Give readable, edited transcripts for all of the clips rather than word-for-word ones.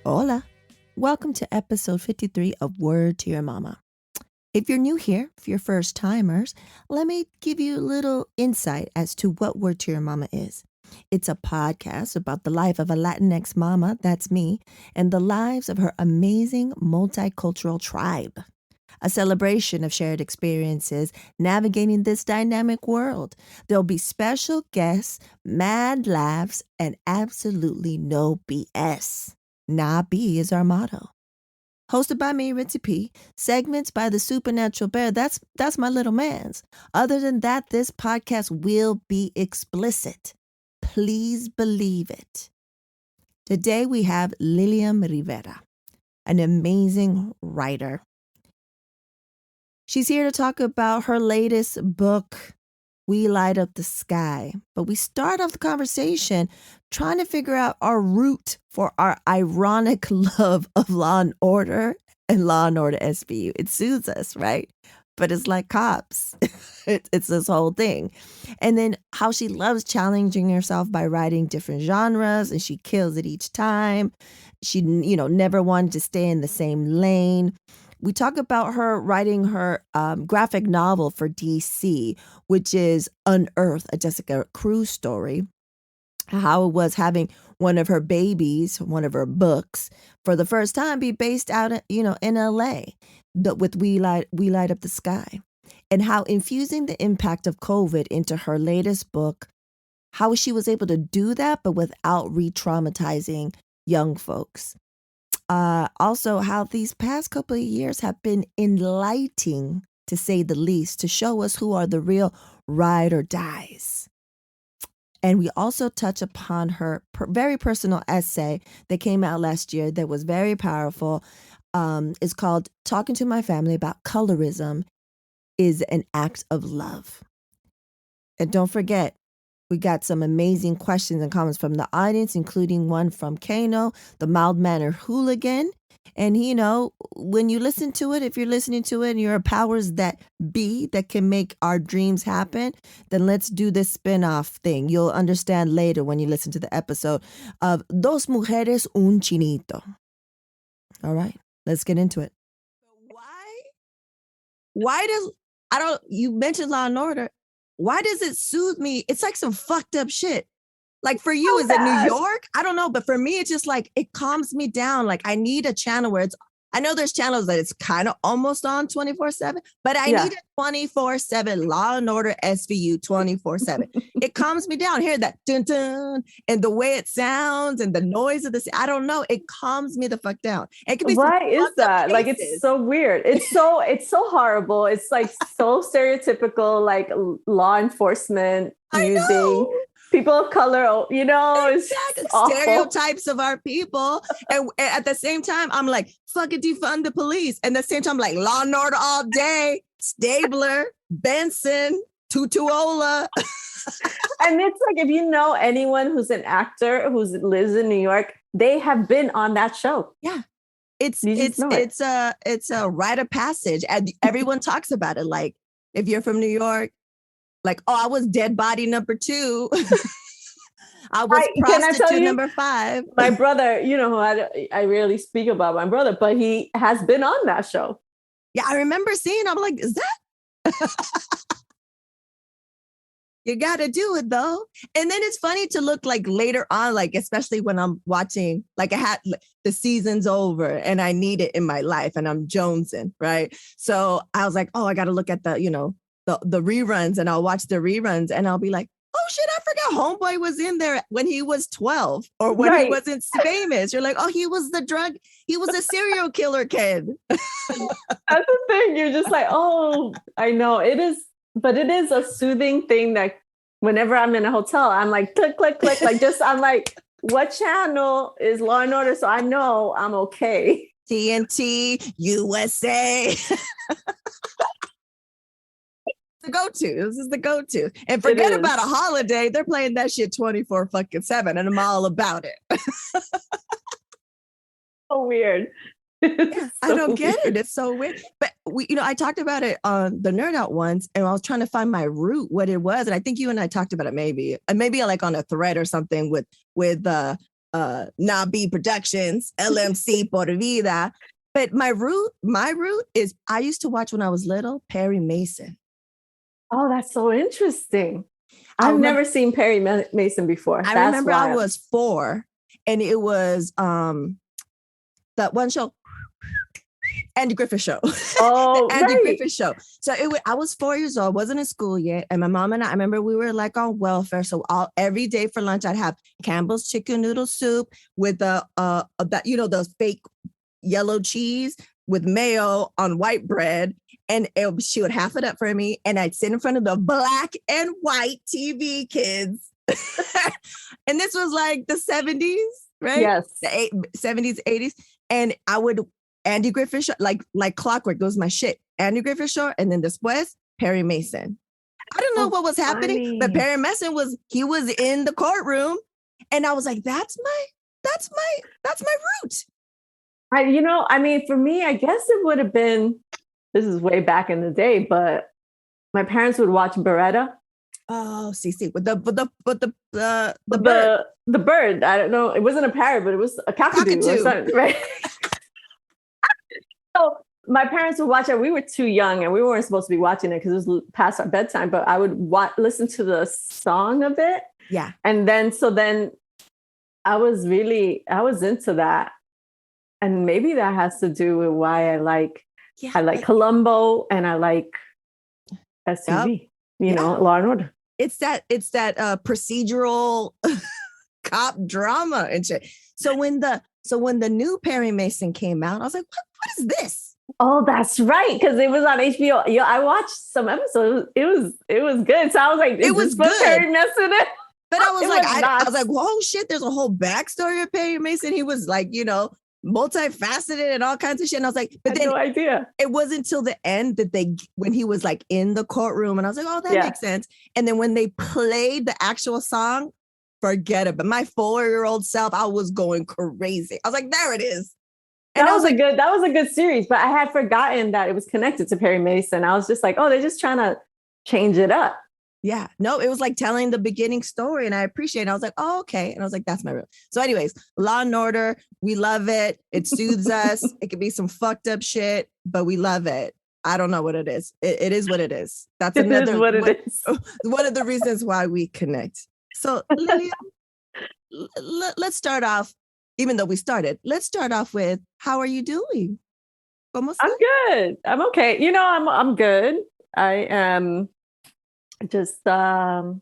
Hola. Welcome to episode 53 of Word to Your Mama. If you're new here, if you're first timers, let me give you a little insight as to what Word to Your Mama is. It's a podcast about the life of a Latinx mama, that's me, and the lives of her amazing multicultural tribe. A celebration of shared experiences navigating this dynamic world. There'll be special guests, mad laughs, and absolutely no BS. Nah B is our motto. Hosted by me, Ritzy P. Segments by the Supernatural Bear. That's my little man's. Other than that, this podcast will be explicit. Please believe it. Today we have Lilliam Rivera, an amazing writer. She's here to talk about her latest book, We Light Up the Sky. But we start off the conversation trying to figure out our root for our ironic love of Law and Order and Law and Order SVU. It soothes us, right? But it's like cops. It's this whole thing. And then how she loves challenging herself by writing different genres, and she kills it each time. She, never wanted to stay in the same lane. We talk about her writing her graphic novel for DC, which is Unearthed, a Jessica Cruz story. How it was having one of her babies, one of her books, for the first time be based out, in LA, with We Light Up the Sky, and how infusing the impact of COVID into her latest book, how she was able to do that, but without re-traumatizing young folks. Also, how these past couple of years have been enlightening, to say the least, to show us who are the real ride or dies. And we also touch upon her very personal essay that came out last year that was very powerful. It's called Talking to My Family About Colorism is an Act of Love. And don't forget, we got some amazing questions and comments from the audience, including one from Kano, the mild-mannered hooligan. And, when you listen to it, if you're listening to it and you're a powers that be that can make our dreams happen, then let's do this spin-off thing. You'll understand later when you listen to the episode of Dos Mujeres, Un Chinito. All right, let's get into it. You mentioned Law and Order. Why does it soothe me? It's like some fucked up shit. Like for you, is it New York? I don't know. But for me, it's just like, it calms me down. Like I need a channel where I know there's channels that it's kind of almost on 24/7, but I need a 24/7 Law and Order SVU 24/7. It calms me down. Hear that dun dun and the way it sounds and the noise of this. I don't know. It calms me the fuck down. It can be why is that? Like it's so weird. It's so horrible. It's like so stereotypical, like law enforcement using people of color, exactly. Stereotypes of our people. And at the same time, I'm like, fucking defund the police. And at the same time, like Law and Order all day, Stabler, Benson, Tutuola. And it's like, if you know anyone who's an actor who lives in New York, they have been on that show. Yeah. It's a rite of passage. And everyone talks about it. Like, if you're from New York, like, I was dead body number 2. I was prostitute number 5. My brother, who I rarely speak about my brother, but he has been on that show. Yeah, I remember seeing, I'm like, is that? You got to do it, though. And then it's funny to look like later on, like, especially when I'm watching, like I had the season's over and I need it in my life and I'm jonesing, right? So I was like, I got to look at the reruns, and I'll watch the reruns and I'll be like, oh shit, I forgot Homeboy was in there when he was 12 or when he wasn't famous. You're like, he was a serial killer kid. That's the thing. You're just like, I know it is, but it is a soothing thing that whenever I'm in a hotel, I'm like, click, click, click. I'm like, what channel is Law and Order? So I know I'm okay. TNT, USA. The go-to. This is the go-to. And forget about a holiday. They're playing that shit 24/7, and I'm all about it. So weird. Yeah, I don't get it. It's so weird. But I talked about it on the Nerd Out once, and I was trying to find my root, what it was. And I think you and I talked about it maybe like on a thread or something with Nabi Productions, LMC Por Vida. But my root is I used to watch when I was little, Perry Mason. Oh, that's so interesting. I've never seen Perry Mason before. I remember wild. I was 4 and it was that one show, Andy Griffith Show. Oh, the Andy Griffith Show. So I was 4 years old, wasn't in school yet. And my mom and I remember we were like on welfare. So every day for lunch, I'd have Campbell's chicken noodle soup with those fake yellow cheese with mayo on white bread. And she would half it up for me. And I'd sit in front of the black and white TV kids. And this was like the 70s, right? Yes. The 70s, 80s. And I would, Andy Griffith Show, like clockwork, those was my shit. Andy Griffith Show, and then después, Perry Mason. I don't know what was happening, but Perry Mason was in the courtroom. And I was like, that's my root. For me, I guess it would have been, this is way back in the day, but my parents would watch Beretta. Oh, see, with the bird. The bird. I don't know. It wasn't a parrot, but it was a cockatoo. Or something, right? So my parents would watch it. We were too young and we weren't supposed to be watching it because it was past our bedtime, but I would listen to the song of it. Yeah. And then I was into that. And maybe that has to do with why I like Columbo and I like SUV, Law and Order. It's that procedural cop drama and shit. So when the new Perry Mason came out, I was like, what is this? Oh, that's right. Because it was on HBO. I watched some episodes. It was good. So I was like, it was good. Perry Mason in? But I was I was like, whoa, shit, there's a whole backstory of Perry Mason. He was like, multifaceted and all kinds of shit. And I was like, but then no idea. It wasn't until the end that when he was like in the courtroom and I was like, oh, that makes sense. And then when they played the actual song, forget it. But my 4-year-old self, I was going crazy. I was like, there it is. And that was a good series, but I had forgotten that it was connected to Perry Mason. I was just like, oh, they're just trying to change it up. Yeah, no, it was like telling the beginning story and I appreciate it. I was like, oh, okay. And I was like, that's my real. So anyways, Law and Order, we love it. It soothes us. It could be some fucked up shit, but we love it. I don't know what it is. It is what it is. That's one of the reasons why we connect. So Lilliam, let's start off, even though we started, let's start off with, how are you doing? I'm good. I'm okay. I'm good. I am just, how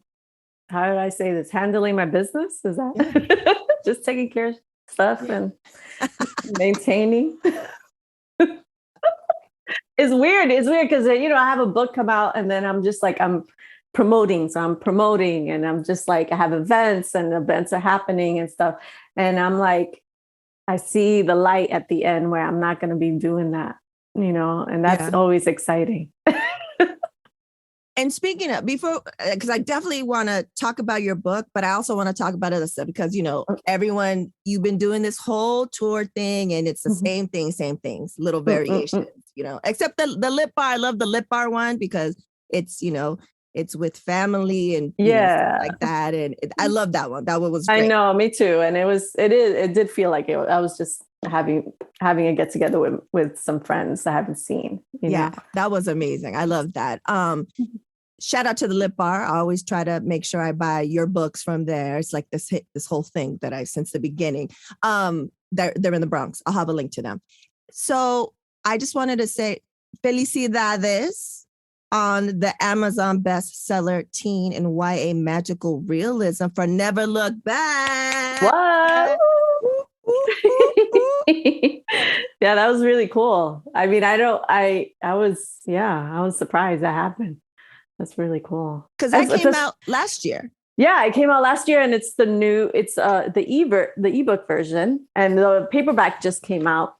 did I say this? Handling my business? Is that just taking care of stuff and maintaining? It's weird. It's weird because, I have a book come out and then I'm just like, I'm promoting. So I'm promoting and I'm just like, I have events and events are happening and stuff. And I'm like, I see the light at the end where I'm not going to be doing that, and that's always exciting. And speaking of, because I definitely want to talk about your book, but I also want to talk about other stuff because, everyone, you've been doing this whole tour thing and it's the same things, little variations, except the lip bar. I love the lip bar one because it's, it's with family and stuff like that. And I love that one. That one was great. I know, me too. And it did feel like I was just having a get together with some friends I haven't seen. Yeah, that was amazing. I love that. Shout out to the lip bar. I always try to make sure I buy your books from there. It's like this whole thing that I, since the beginning, they're in the Bronx. I'll have a link to them. So I just wanted to say felicidades on the Amazon bestseller teen and YA magical realism for Never Look Back. What? Yeah, that was really cool. I mean, I was surprised that happened. That's really cool. Because that came out last year. Yeah, it came out last year and it's the ebook version and the paperback just came out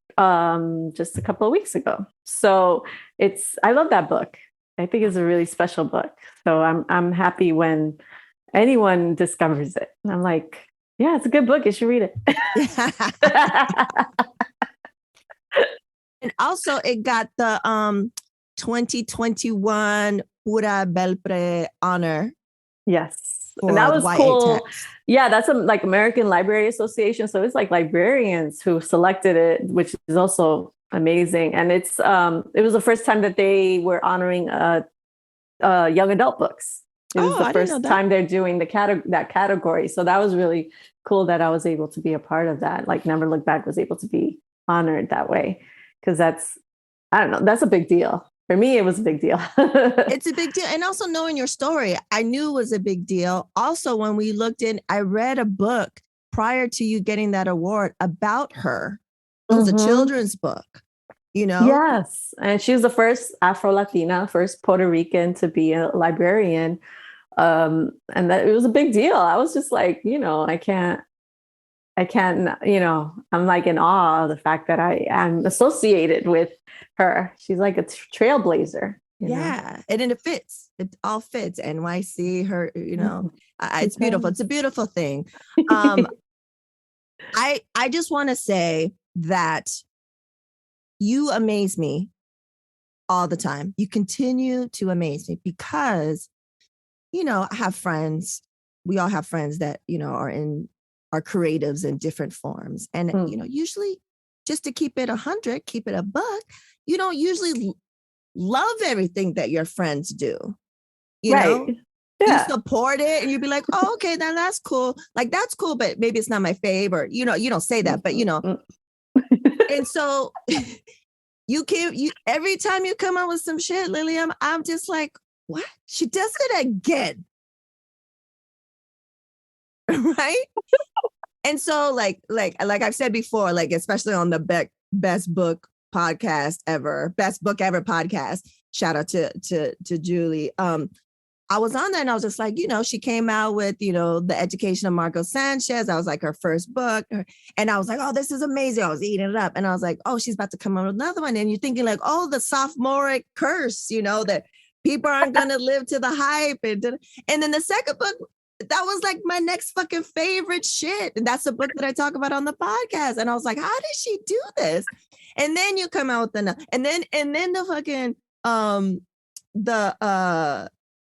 just a couple of weeks ago. So I love that book. I think it's a really special book. So I'm happy when anyone discovers it. And I'm like, yeah, it's a good book. You should read it. And also it got the 2021 Pura Belpre honor. Yes. And that for was YA cool. text. Yeah, that's a like American Library Association. So it's like librarians who selected it, which is also amazing. And it was the first time that they were honoring young adult books. It was Oh, the I didn't know first that. time they're doing that category. So that was really cool that I was able to be a part of that. Like Never Look Back was able to be honored that way. Because I don't know, that's a big deal. For me, it was a big deal. It's a big deal. And also knowing your story, I knew it was a big deal. Also, when we looked in, I read a book prior to you getting that award about her. It was a children's book, you know? Yes. And she was the first Afro-Latina, first Puerto Rican to be a librarian. And that it was a big deal. I was just like, I can't, I'm like in awe of the fact that I am associated with her. She's like a trailblazer. Yeah. And then it fits. It all fits. NYC, her, it's beautiful. It's a beautiful thing. I just want to say that you amaze me all the time. You continue to amaze me because, I have friends. We all have friends that, are creatives in different forms. And, usually just to keep it 100, keep it a buck, you don't usually love everything that your friends do. You know, you support it and you'd be like, oh, okay, then that's cool. Like, that's cool, but maybe it's not my favorite. You don't say that, but and so every time you come out with some shit, Lilliam, I'm just like, what? She does it again. Right? And so like I've said before, like, especially on the best book ever podcast, shout out to Julie. I was on there and I was just like, she came out with, The Education of Marco Sanchez. I was like, her first book. And I was like, oh, this is amazing. I was eating it up. And I was like, oh, she's about to come out with another one. And you're thinking like, oh, the sophomoric curse, that people aren't going to live to the hype. And then the second book, that was like my next fucking favorite shit. And that's the book that I talk about on the podcast. And I was like, how did she do this? And then you come out with and then the fucking,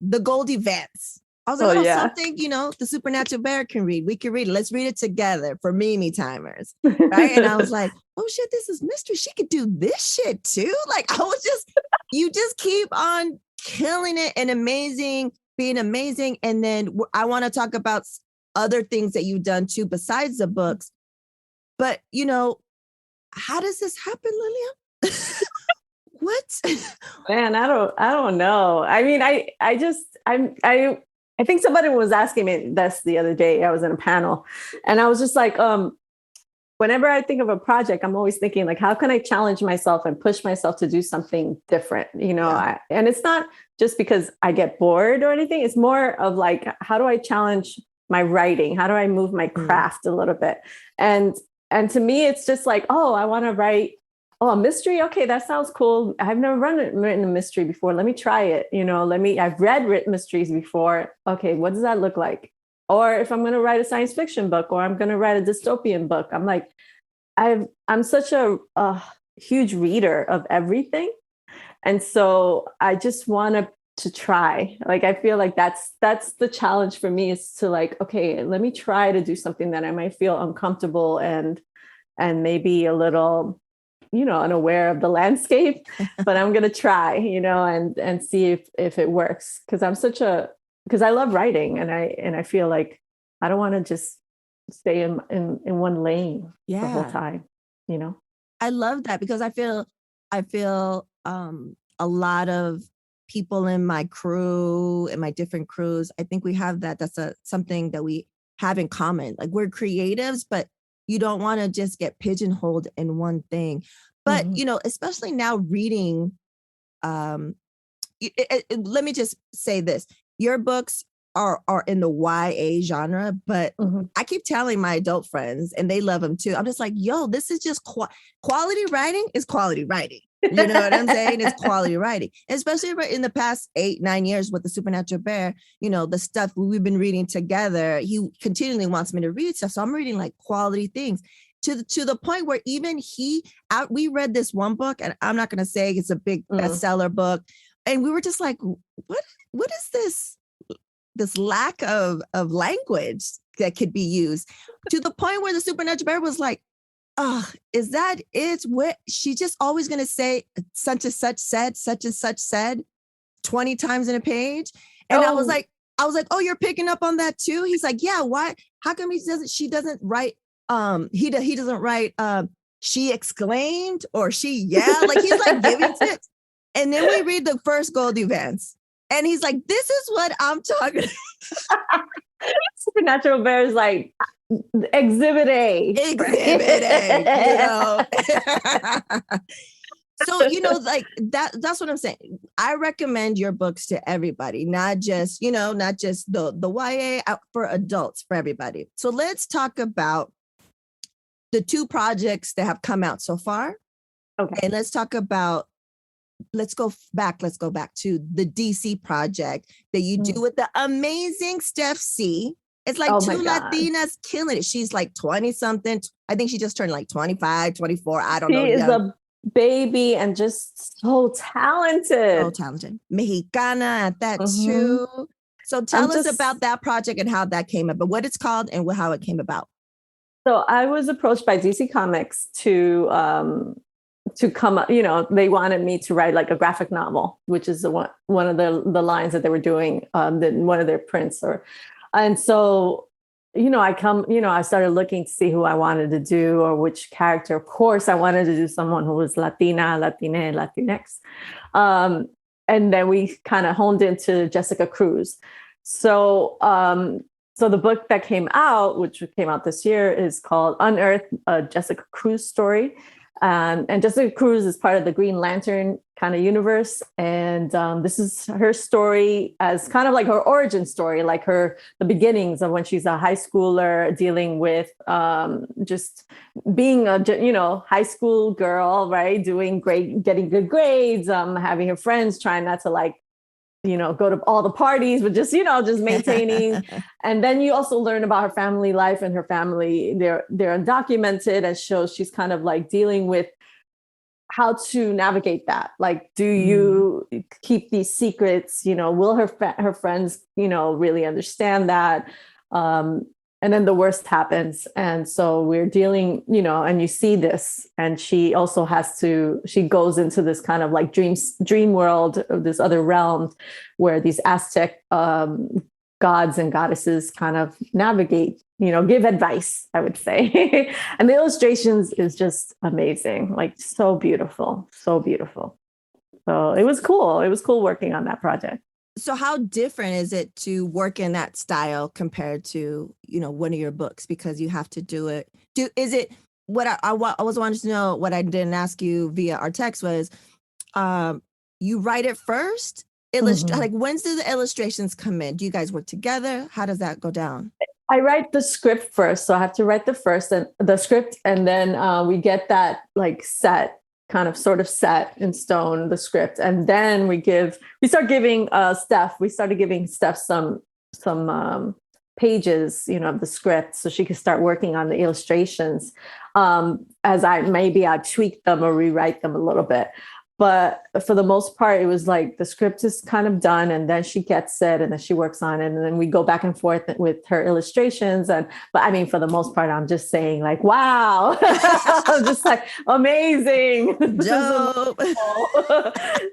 the Goldie Vance. I was like, something, the Supernatural Bear can read. We can read it. Let's read it together for Mimi timers. Right. And I was like, oh shit, this is mystery. She could do this shit too. Like, you just keep on killing it and being amazing. And then I want to talk about other things that you've done too, besides the books. But, how does this happen, Lilliam? What? Man, I don't know. I mean, I think somebody was asking me this the other day. I was in a panel and I was just like, whenever I think of a project, I'm always thinking like, how can I challenge myself and push myself to do something different? And it's not just because I get bored or anything. It's more of like, how do I challenge my writing? How do I move my craft a little bit? And to me, it's just like, oh, I want to write a mystery. Okay, that sounds cool. I've never written a mystery before. Let me try it. I've read mysteries before. Okay, what does that look like? Or if I'm going to write a science fiction book or I'm going to write a dystopian book, I'm like, I'm such a huge reader of everything. And so I just want to try. Like, I feel like that's the challenge for me, is to like, okay, let me try to do something that I might feel uncomfortable and maybe a little, unaware of the landscape, but I'm going to try, and see if it works. Cause because I love writing and I feel like I don't want to just stay in one lane the whole time, I love that because I feel a lot of people in my crew, in my different crews, I think we have that. That's something that we have in common. Like, we're creatives, but you don't want to just get pigeonholed in one thing. But, especially now reading, let me just say this. Your books are in the YA genre, but I keep telling my adult friends and they love them too. I'm just like, yo, this is just quality writing is quality writing. You know what I'm saying? It's quality writing, especially in the past 8-9 years with the Supernatural Bear. The stuff we've been reading together. He continually wants me to read stuff, so I'm reading like quality things to the point where even we read this one book, and I'm not going to say it's a big bestseller book, and we were just like, what is this? this lack of language that could be used, to the point where the Supernatural Bear was like, oh, is that it? What, she just always going to say such and such said 20 times in a page. And I was like, oh, you're picking up on that too? He's like, yeah, why? How come she doesn't write, he doesn't write, she exclaimed or she yelled, like he's like giving tips. And then we read the first Goldie Vance and he's like, this is what I'm talking about. Supernatural Bear is like, Exhibit A. Exhibit A, So, like that's what I'm saying. I recommend your books to everybody, not just the YA, for adults, for everybody. So let's talk about the 2 projects that have come out so far. Okay. And let's go back to the DC project that you do with the amazing Steph C. It's like 2 Latinas killing it. She's like 20 something. I think she just turned like 25, 24. I don't know. She is a baby and just so talented. Mexicana at that too. So tell us about that project and how that came about, what it's called and how it came about. So I was approached by DC Comics to come up, they wanted me to write like a graphic novel, which is one of the lines that they were doing, one of their prints. And so, I started looking to see who I wanted to do or which character. Of course, I wanted to do someone who was Latina, Latine, Latinx. And then we kind of honed into Jessica Cruz. So the book that came out, which came out this year, is called Unearthed, a Jessica Cruz Story. And Jessica Cruz is part of the Green Lantern kind of universe. And this is her story as kind of like her origin story, like the beginnings of when she's a high schooler dealing with just being a, high school girl, right? Doing great, getting good grades, having her friends, trying not to go to all the parties, but just maintaining. And then you also learn about her family life and her family. They're undocumented, and shows she's kind of like dealing with how to navigate that. Like, do you keep these secrets? Will her friends, really understand that? And then the worst happens. And so we're dealing, and you see this, and she also she goes into this kind of like dream world of this other realm where these Aztec gods and goddesses kind of navigate, give advice, I would say. And the illustrations is just amazing, like so beautiful, so beautiful. So it was cool. It was cool working on that project. So how different is it to work in that style compared to, one of your books? Because you have to do it. Is it what I was wanting to know, what I didn't ask you via our text was, you write it first? Like, when do the illustrations come in? Do you guys work together? How does that go down? I write the script first. So I have to write the script, and then we get that like sort of set in stone, the script. And then we started giving Steph some pages, of the script, so she could start working on the illustrations. As I tweak them or rewrite them a little bit. But for the most part, it was like the script is kind of done, and then she gets it, and then she works on it, and then we go back and forth with her illustrations. But I mean, for the most part, I'm just saying like, wow, I'm just like, amazing. Dope.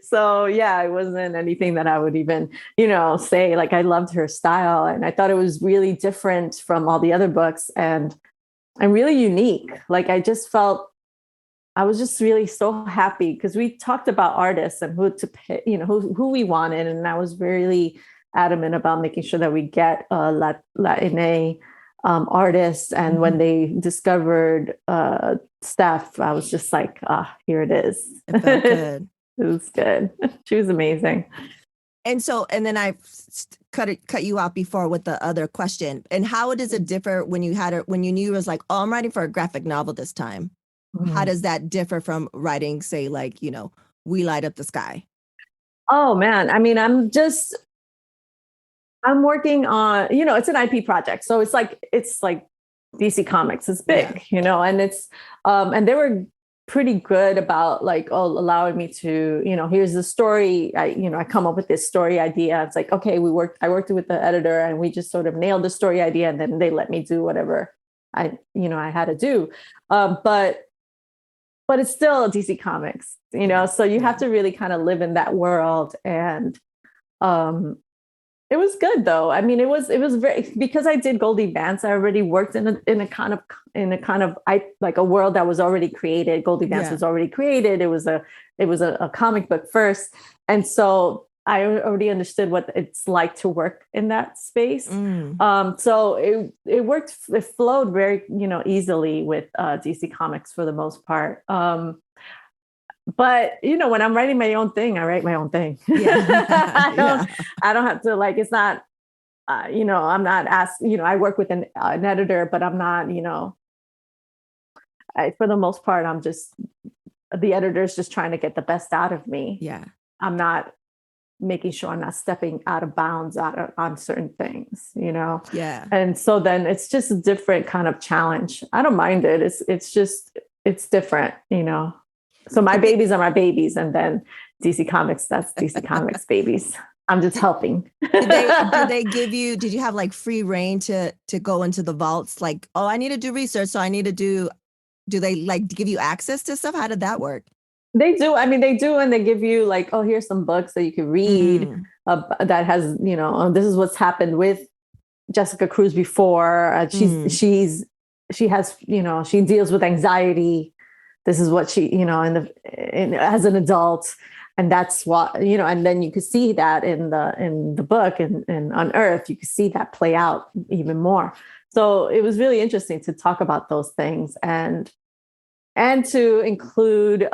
So yeah, it wasn't anything that I would even, say. Like, I loved her style, and I thought it was really different from all the other books, and really unique. Like, I was just really so happy because we talked about artists and who to pick, who we wanted. And I was really adamant about making sure that we get Latina artists. And when they discovered Steph, I was just like, here it is. It felt good. It was good. She was amazing. And then I cut you off before with the other question. And how does it differ when you knew it was like, oh, I'm writing for a graphic novel this time? How does that differ from writing, say, like, We Light Up the Sky? Oh, man. I mean, I'm working on, it's an IP project. So it's like DC Comics is big, and it's, and they were pretty good about like, allowing me to, here's the story. I come up with this story idea. It's like, okay, I worked with the editor and we just sort of nailed the story idea, and then they let me do whatever I had to do. But it's still DC Comics, so you have to really kind of live in that world. And it was good though. I mean, it was very, because I did Goldie Vance. I already worked in a kind of like a world that was already created. Goldie Vance was already created. It was a comic book first, and so I already understood what it's like to work in that space. So it worked. It flowed very easily with DC Comics for the most part. But when I'm writing my own thing, I write my own thing. I don't have to, like, it's not, I'm not asked, I work with an editor, but I'm not, for the most part, I'm just, the editor's just trying to get the best out of me. Yeah. I'm not making sure I'm not stepping out of bounds on certain things, Yeah. And so then it's just a different kind of challenge. I don't mind it. It's different, So my babies are my babies, and then DC Comics, that's DC Comics babies. I'm just helping. Did you have like free reign to go into the vaults? Like, oh, I need to do research, so I need to do they like give you access to stuff? How did that work? They do. I mean, they do. And they give you like, oh, here's some books that you can read that has, this is what's happened with Jessica Cruz before. She has, she deals with anxiety. This is what she, as an adult, and that's what, and then you could see that in the book and Unearthed, you could see that play out even more. So it was really interesting to talk about those things and to include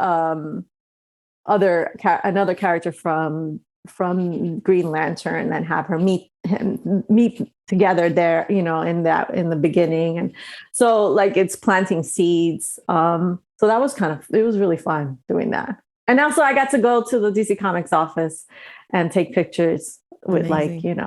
another character from Green Lantern and have her meet together there, in the beginning. And so like it's planting seeds. So that was it was really fun doing that. And also I got to go to the DC Comics office and take pictures with Amazing.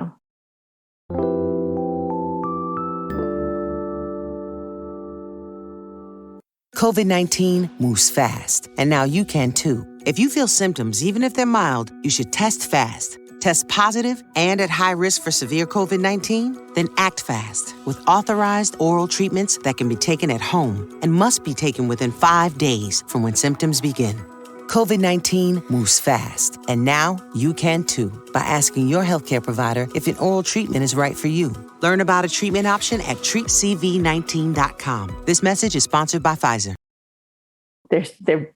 COVID-19 moves fast, and now you can too. If you feel symptoms, even if they're mild, you should test fast. Test positive and at high risk for severe COVID-19? Then act fast with authorized oral treatments that can be taken at home and must be taken within 5 days from when symptoms begin. COVID-19 moves fast, and now you can too by asking your healthcare provider if an oral treatment is right for you. Learn about a treatment option at treatcv19.com. This message is sponsored by Pfizer. They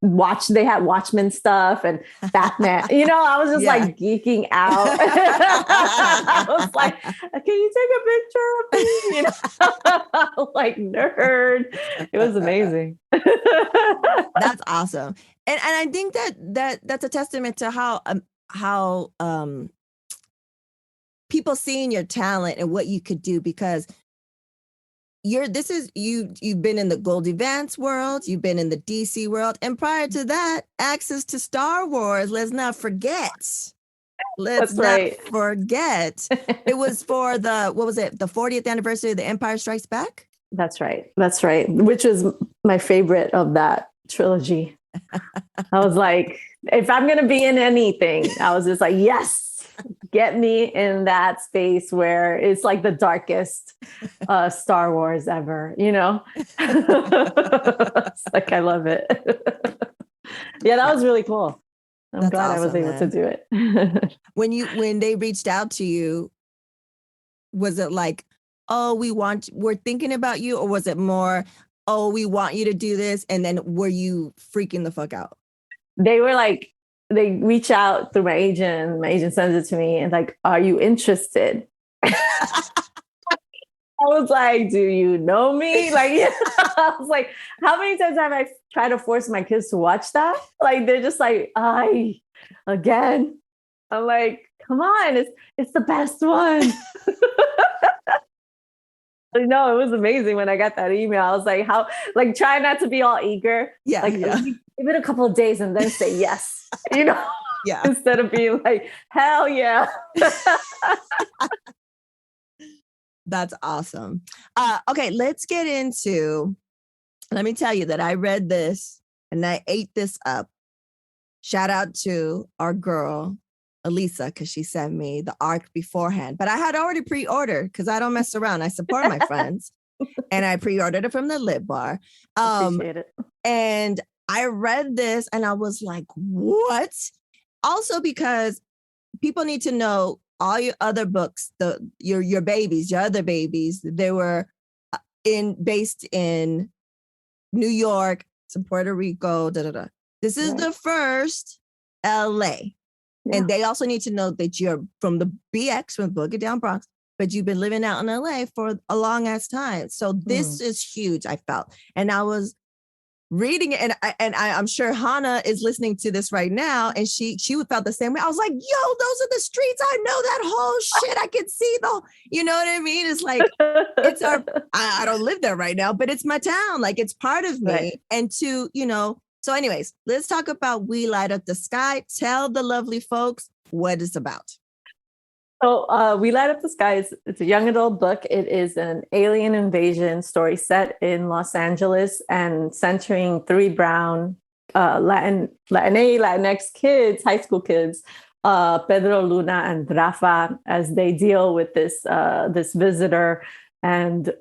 had Watchmen stuff and Batman. I was just like geeking out. I was like, can you take a picture of me? Like nerd. It was amazing. That's awesome. And I think that's a testament to how people seeing your talent and what you could do, because you've been in the Goldie Vance world, you've been in the DC world, and prior to that, access to Star Wars. Let's not forget. Forget. It was for the 40th anniversary of The Empire Strikes Back? That's right. Which was my favorite of that trilogy. I was like, if I'm going to be in anything, I was just like, yes. Get me in that space where it's like the darkest Star Wars ever, It's like, I love it. Yeah, that was really cool. I'm glad awesome, I was able to do it. When they reached out to you, was it like, oh, we're thinking about you? Or was it more, oh, we want you to do this? And then were you freaking the fuck out? They were like, they reach out through my agent. My agent sends it to me and like, are you interested? I was like, do you know me? Like, I was like, how many times have I tried to force my kids to watch that? Like, they're just like, again. I'm like, come on, it's the best one. No, it was amazing when I got that email. I was like, try not to be all eager. Yeah. Like, give it a couple of days and then say yes, Yeah. Instead of being like, hell yeah. That's awesome. Okay, let me tell you that I read this and I ate this up. Shout out to our girl, Elisa, because she sent me the arc beforehand. But I had already pre-ordered because I don't mess around. I support my friends. And I pre-ordered it from the Lit Bar. Appreciate it. And I read this and I was like, what? Also because people need to know all your other books, your babies, your other babies, they were based in New York, some Puerto Rico, da da da. This is the first LA. Yeah. And they also need to know that you're from the BX, from Boogie Down Bronx, but you've been living out in LA for a long ass time. So this is huge, I felt. And I was reading it, and I'm sure Hannah is listening to this right now, and she felt the same way. I was like, yo, those are the streets. I know that whole shit. I can see you know what I mean? It's like, it's I don't live there right now, but it's my town. Like, it's part of me. Right. And so anyways, let's talk about We Light Up the Sky. Tell the lovely folks what it's about. So We Light Up the Sky it's a young adult book. It is an alien invasion story set in Los Angeles and centering 3 brown Latinx kids, high school kids, Pedro, Luna, and Rafa, as they deal with this visitor and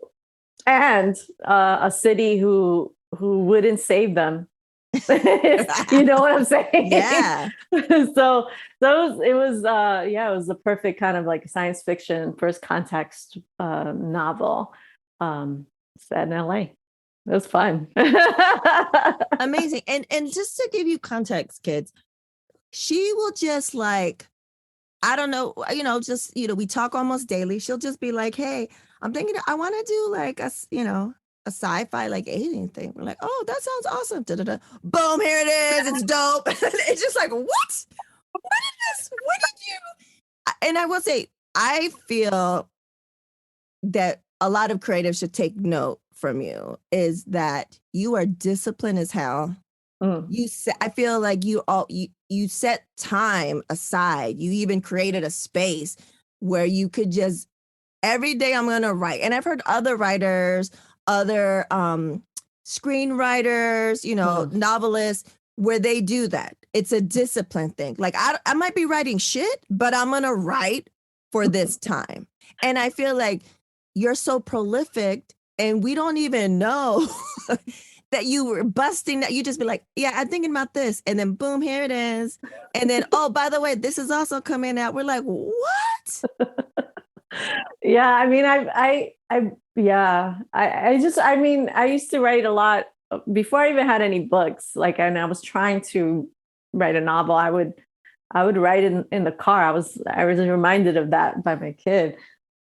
a city who wouldn't save them. You know what I'm saying? Yeah. So it was the perfect kind of like science fiction first context novel set in LA. It was fun. Amazing. And just to give you context, kids, she will just like, I don't know, we talk almost daily. She'll just be like, hey, I'm thinking I want to do like a sci-fi like alien thing. We're like, oh, that sounds awesome. Da-da-da. Boom, here it is. It's dope. It's just like, what? What is this? What did you? And I will say, I feel that a lot of creatives should take note from you is that you are disciplined as hell. I feel like you set time aside. You even created a space where you could just every day I'm going to write. And I've heard other writers, other screenwriters, novelists, where they do that. It's a discipline thing. Like I might be writing shit, but I'm going to write for this time. And I feel like you're so prolific and we don't even know that you were busting that. You just be like, yeah, I'm thinking about this. And then boom, here it is. And then, oh, by the way, this is also coming out. We're like, what? Yeah, I mean, I used to write a lot before I even had any books. Like, and I was trying to write a novel. I would write in the car. I was reminded of that by my kid,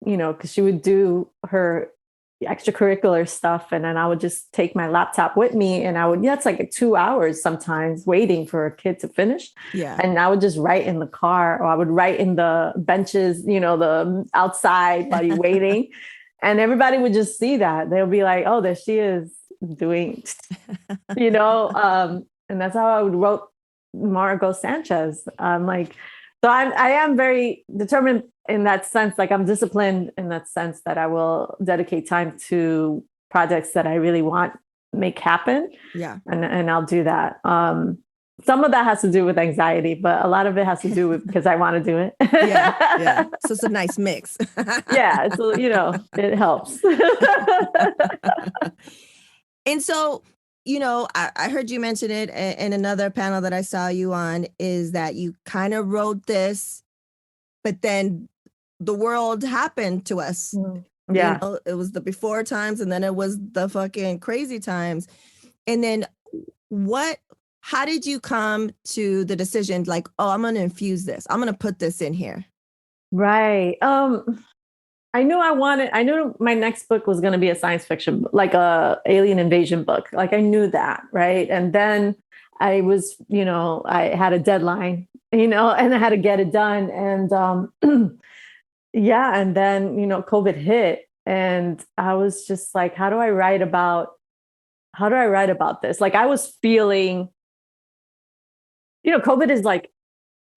because she would do her extracurricular stuff, and then I would just take my laptop with me, and it's like 2 hours sometimes waiting for a kid to finish. Yeah. And I would just write in the car, or I would write in the benches, the outside while you're waiting. And everybody would just see that. They'll be like, oh, there she is doing, and that's how I would wrote Margot Sanchez. So I am very determined in that sense. Like, I'm disciplined in that sense that I will dedicate time to projects that I really want make happen. Yeah. And I'll do that. Some of that has to do with anxiety, but a lot of it has to do with because I want to do it. Yeah. So it's a nice mix. Yeah. So, it helps. And so, I heard you mention it in another panel that I saw you on, is that you kind of wrote this, but then the world happened to us. Yeah. It was the before times, and then it was the fucking crazy times. And then how did you come to the decision, like, oh, I'm going to infuse this. I'm going to put this in here. Right. I knew my next book was going to be a science fiction, like a alien invasion book. Like, I knew that. Right. And then I was, I had a deadline, and I had to get it done. And, yeah. And then, COVID hit, and I was just like, how do I write about this? Like, I was feeling, COVID is like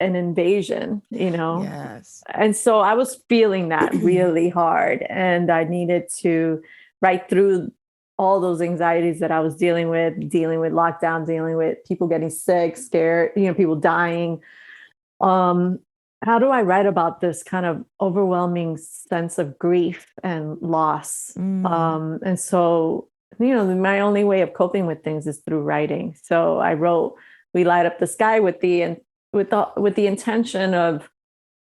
an invasion, Yes. And so I was feeling that really hard, and I needed to write through all those anxieties that I was dealing with lockdown, dealing with people getting sick, scared, people dying. How do I write about this kind of overwhelming sense of grief and loss? And so, my only way of coping with things is through writing. So I wrote "We Light Up the Sky" with the intention of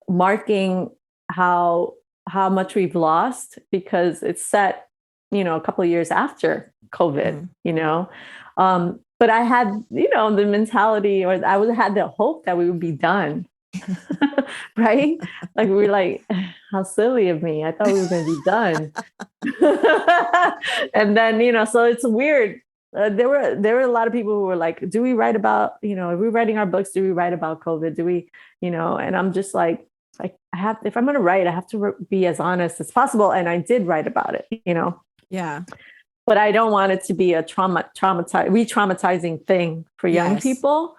marking how much we've lost, because it's set, a couple of years after COVID, but I had, the mentality, or had the hope that we would be done. Right? Like, we were like, how silly of me. I thought we were going to be done. And then, so it's weird. There were a lot of people who were like, do we write about, are we writing our books? Do we write about COVID? Do we, and I'm just like, if I'm going to write, I have to be as honest as possible. And I did write about it, Yeah. But I don't want it to be a re-traumatizing thing for young people.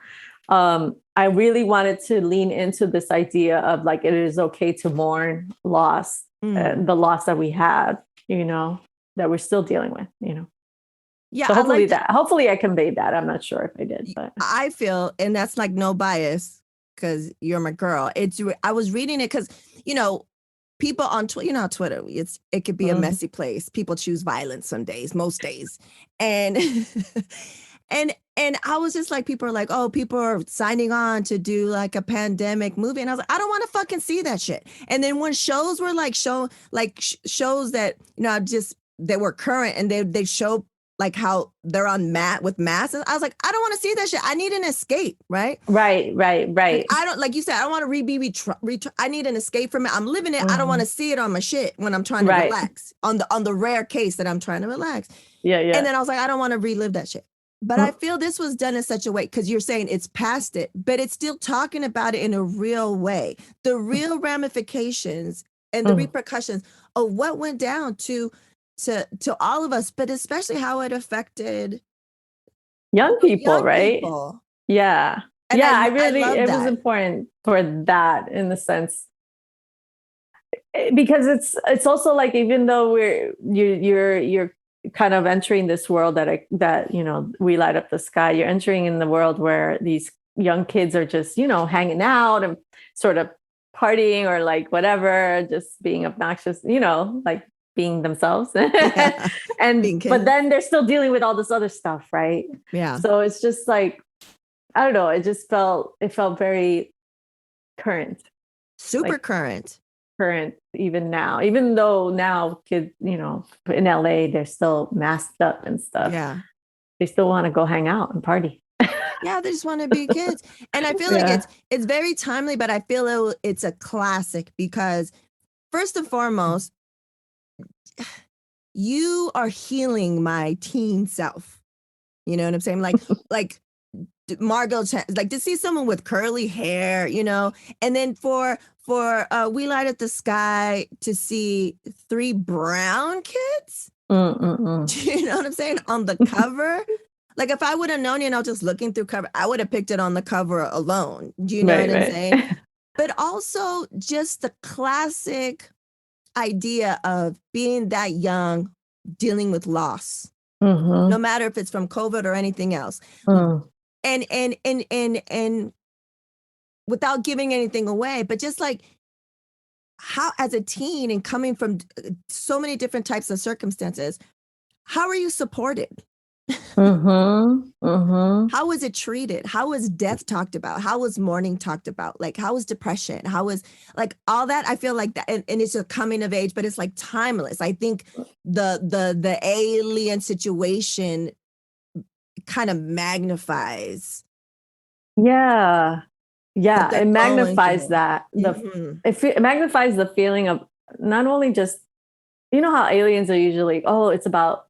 I really wanted to lean into this idea of like, it is okay to mourn loss, the loss that we had, that we're still dealing with, Yeah. So hopefully I conveyed that. I'm not sure if I did, but I feel, and that's like no bias, because you're my girl. I was reading it because, people on Twitter, Twitter, it could be a messy place. People choose violence some days, most days. And and I was just like, people are like, oh, people are signing on to do like a pandemic movie. And I was like, I don't want to fucking see that shit. And then when shows were like shows that, they were current, and they show like how they're on with masks. I was like, I don't want to see that shit. I need an escape, right? Right. Like, I don't, like you said, I don't want to I need an escape from it. I'm living it. I don't want to see it on my shit when I'm trying to relax, on the rare case that I'm trying to relax. Yeah. And then I was like, I don't want to relive that shit. But I feel this was done in such a way, because you're saying it's past it, but it's still talking about it in a real way. The real ramifications and the repercussions of what went down to all of us, but especially how it affected young people, right? People. Yeah. And I really, it was important for that, in the sense, because it's also like, even though you're kind of entering this world that we light up the sky, you're entering in the world where these young kids are just, hanging out and sort of partying, or like whatever, just being obnoxious, like being themselves. Yeah. But then they're still dealing with all this other stuff, right? Yeah. So it's just like, I don't know, it felt very current. Super current, even now, even though now kids, in LA, they're still masked up and stuff. Yeah. They still want to go hang out and party. Yeah, they just want to be kids. And I feel like it's very timely, but I feel it's a classic, because first and foremost, you are healing my teen self. You know what I'm saying? Like Margot, like, to see someone with curly hair, and then for We Light Up the Sky, to see 3 brown kids. Do you know what I'm saying? On the cover. Like, if I would have known, just looking through cover, I would have picked it on the cover alone. Do you know what I'm saying? But also just the classic idea of being that young, dealing with loss, no matter if it's from COVID or anything else. And without giving anything away, but just like how, as a teen and coming from so many different types of circumstances, how are you supported? How was it treated? How was death talked about? How was mourning talked about? Like, how was depression? How was, like, all that? I feel like that, and it's a coming of age, but it's like timeless. I think the alien situation kind of magnifies. Yeah. It magnifies that. It magnifies the feeling of not only just, how aliens are usually, oh, it's about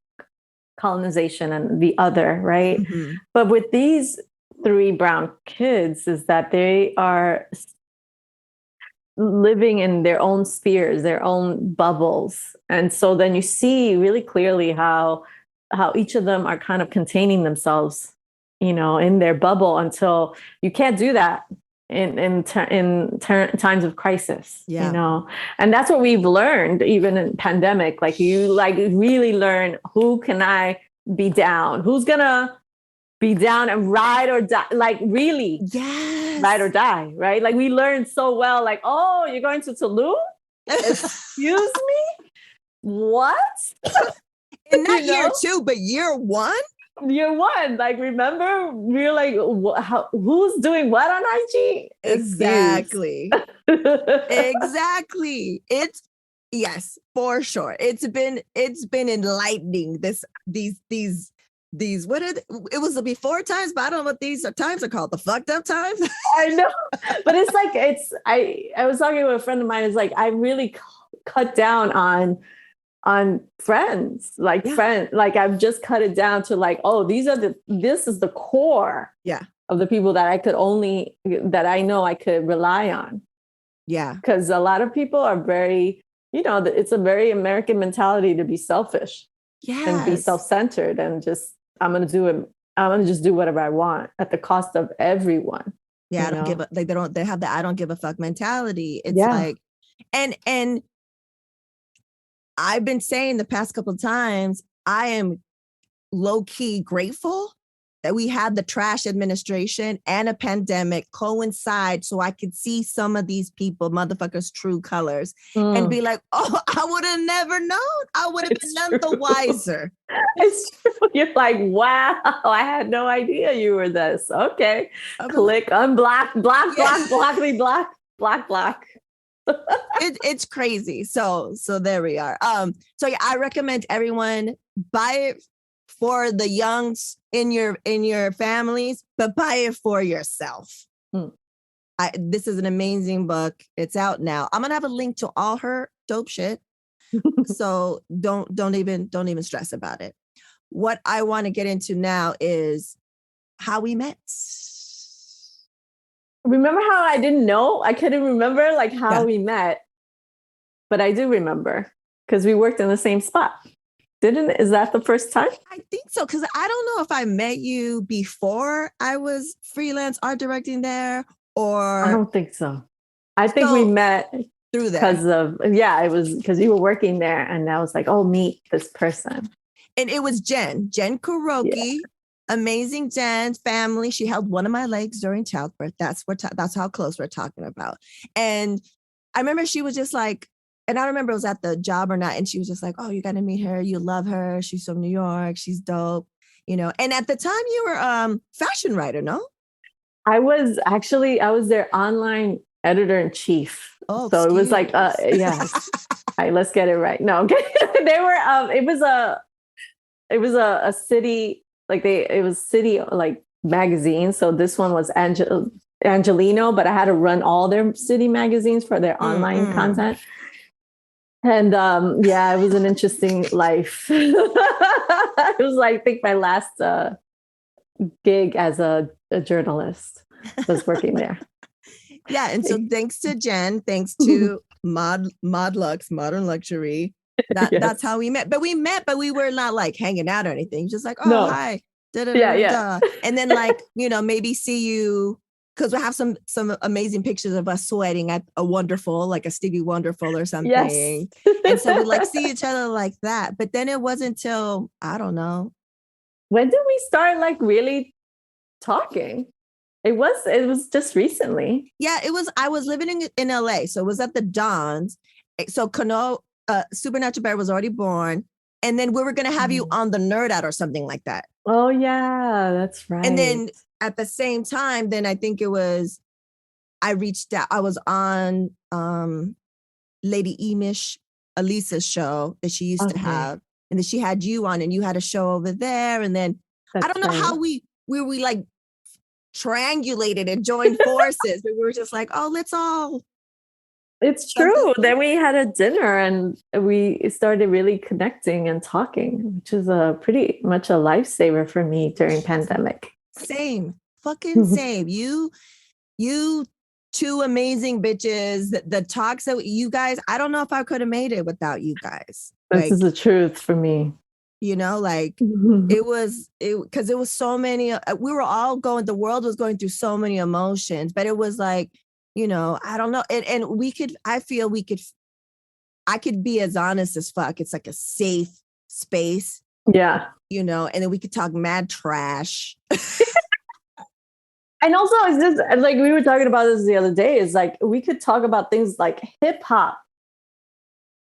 colonization and the other, right? But with these 3 brown kids, is that they are living in their own spheres, their own bubbles. And so then you see really clearly how each of them are kind of containing themselves, in their bubble, until you can't do that times of crisis, Yeah. you know. And that's what we've learned even in pandemic. Like you like really learn, who can I be down, who's gonna be down and ride or die, like really Yes. ride or die, right? Like we learned so well, like, oh, you're going to Tulum, excuse me, what? And not You know? year 2, but year 1. Year 1, like, remember, we were like, who's doing what on IG? Exactly. Exactly. It's, yes, for sure. It's been enlightening. These what are it was the before times, but I don't know what these times are called. The fucked up times. I know, but it's like I was talking with a friend of mine. It's like I really cut down on friends, like friends, like I've just cut it down to like, oh, this is the core of the people that I know I could rely on. Yeah. Because a lot of people are very, it's a very American mentality to be selfish and be self-centered and just, I'm going to just do whatever I want at the cost of everyone. Yeah. I don't give a, like, they have the I don't give a fuck mentality. It's like, and I've been saying the past couple of times, I am low-key grateful that we had the trash administration and a pandemic coincide so I could see some of these people, motherfuckers' true colors, and be like, oh, I would have never known. I would have been none the wiser. It's true. You're like, wow, I had no idea you were this. Okay. Click, unblock, block, block. It's crazy. So there we are. So yeah, I recommend everyone buy it for the youngs in your families, but buy it for yourself. This is an amazing book. It's out now. I'm gonna have a link to all her dope shit. So don't even stress about it. What I want to get into now is how we met. Remember how I didn't know? I couldn't remember like how we met, but I do remember because we worked in the same spot. Is that the first time? I think so, because I don't know if I met you before I was freelance art directing there, or I don't think so. I think we met through there it was because you were working there, and I was like, oh, meet this person. And it was Jen Kuroki, amazing Jen family. She held one of my legs during childbirth. That's how close we're talking about. And I remember she was just like, and I remember it was at the job or not. And she was just like, oh, you got to meet her. You love her. She's from New York. She's dope. And at the time you were fashion writer, no? I was their online editor-in-chief. Oh, so it was like, all right, let's get it right. No, okay. They were, it was a city, like it was city like magazine. So this one was Angelino, but I had to run all their city magazines for their online content. And it was an interesting life. It was like, I think my last gig as a journalist was working there. Yeah, and so thanks to Jen, thanks to Mod Lux, Modern Luxury, that's how we met. But we were not like hanging out or anything. Just like, oh, hi. Da-da-da-da-da. And then like, maybe see you, because we have some amazing pictures of us sweating at a Wonderful, like a Stevie Wonderful or something. Yes. And so we like see each other like that. But then it wasn't until, I don't know. When did we start like really talking? It was just recently. Yeah, I was living in LA. So it was at the Dons. So Kano, Supernatural Bear was already born. And then we were going to have you on the Nerd Out or something like that. Oh, yeah, that's right. And then at the same time, then I think it was, I reached out. I was on Lady Emish, Elisa's show that she used to have. And then she had you on and you had a show over there. And then I don't know how we like triangulated and joined forces. But we were just like, oh, let's all. It's true. Then we had a dinner and we started really connecting and talking, which is pretty much a lifesaver for me during pandemic. Same. Fucking same. You two amazing bitches. The talks that you guys, I don't know if I could have made it without you guys. This is the truth for me. you know, like Mhm. because it was so many, we were all the world was going through so many emotions, but it was like, you know, I don't know. And I feel I could be as honest as fuck. It's like a safe space, Yeah. you know, and then we could talk mad trash. And also, it's just like we were talking about this the other day. Is like we could talk about things like hip hop,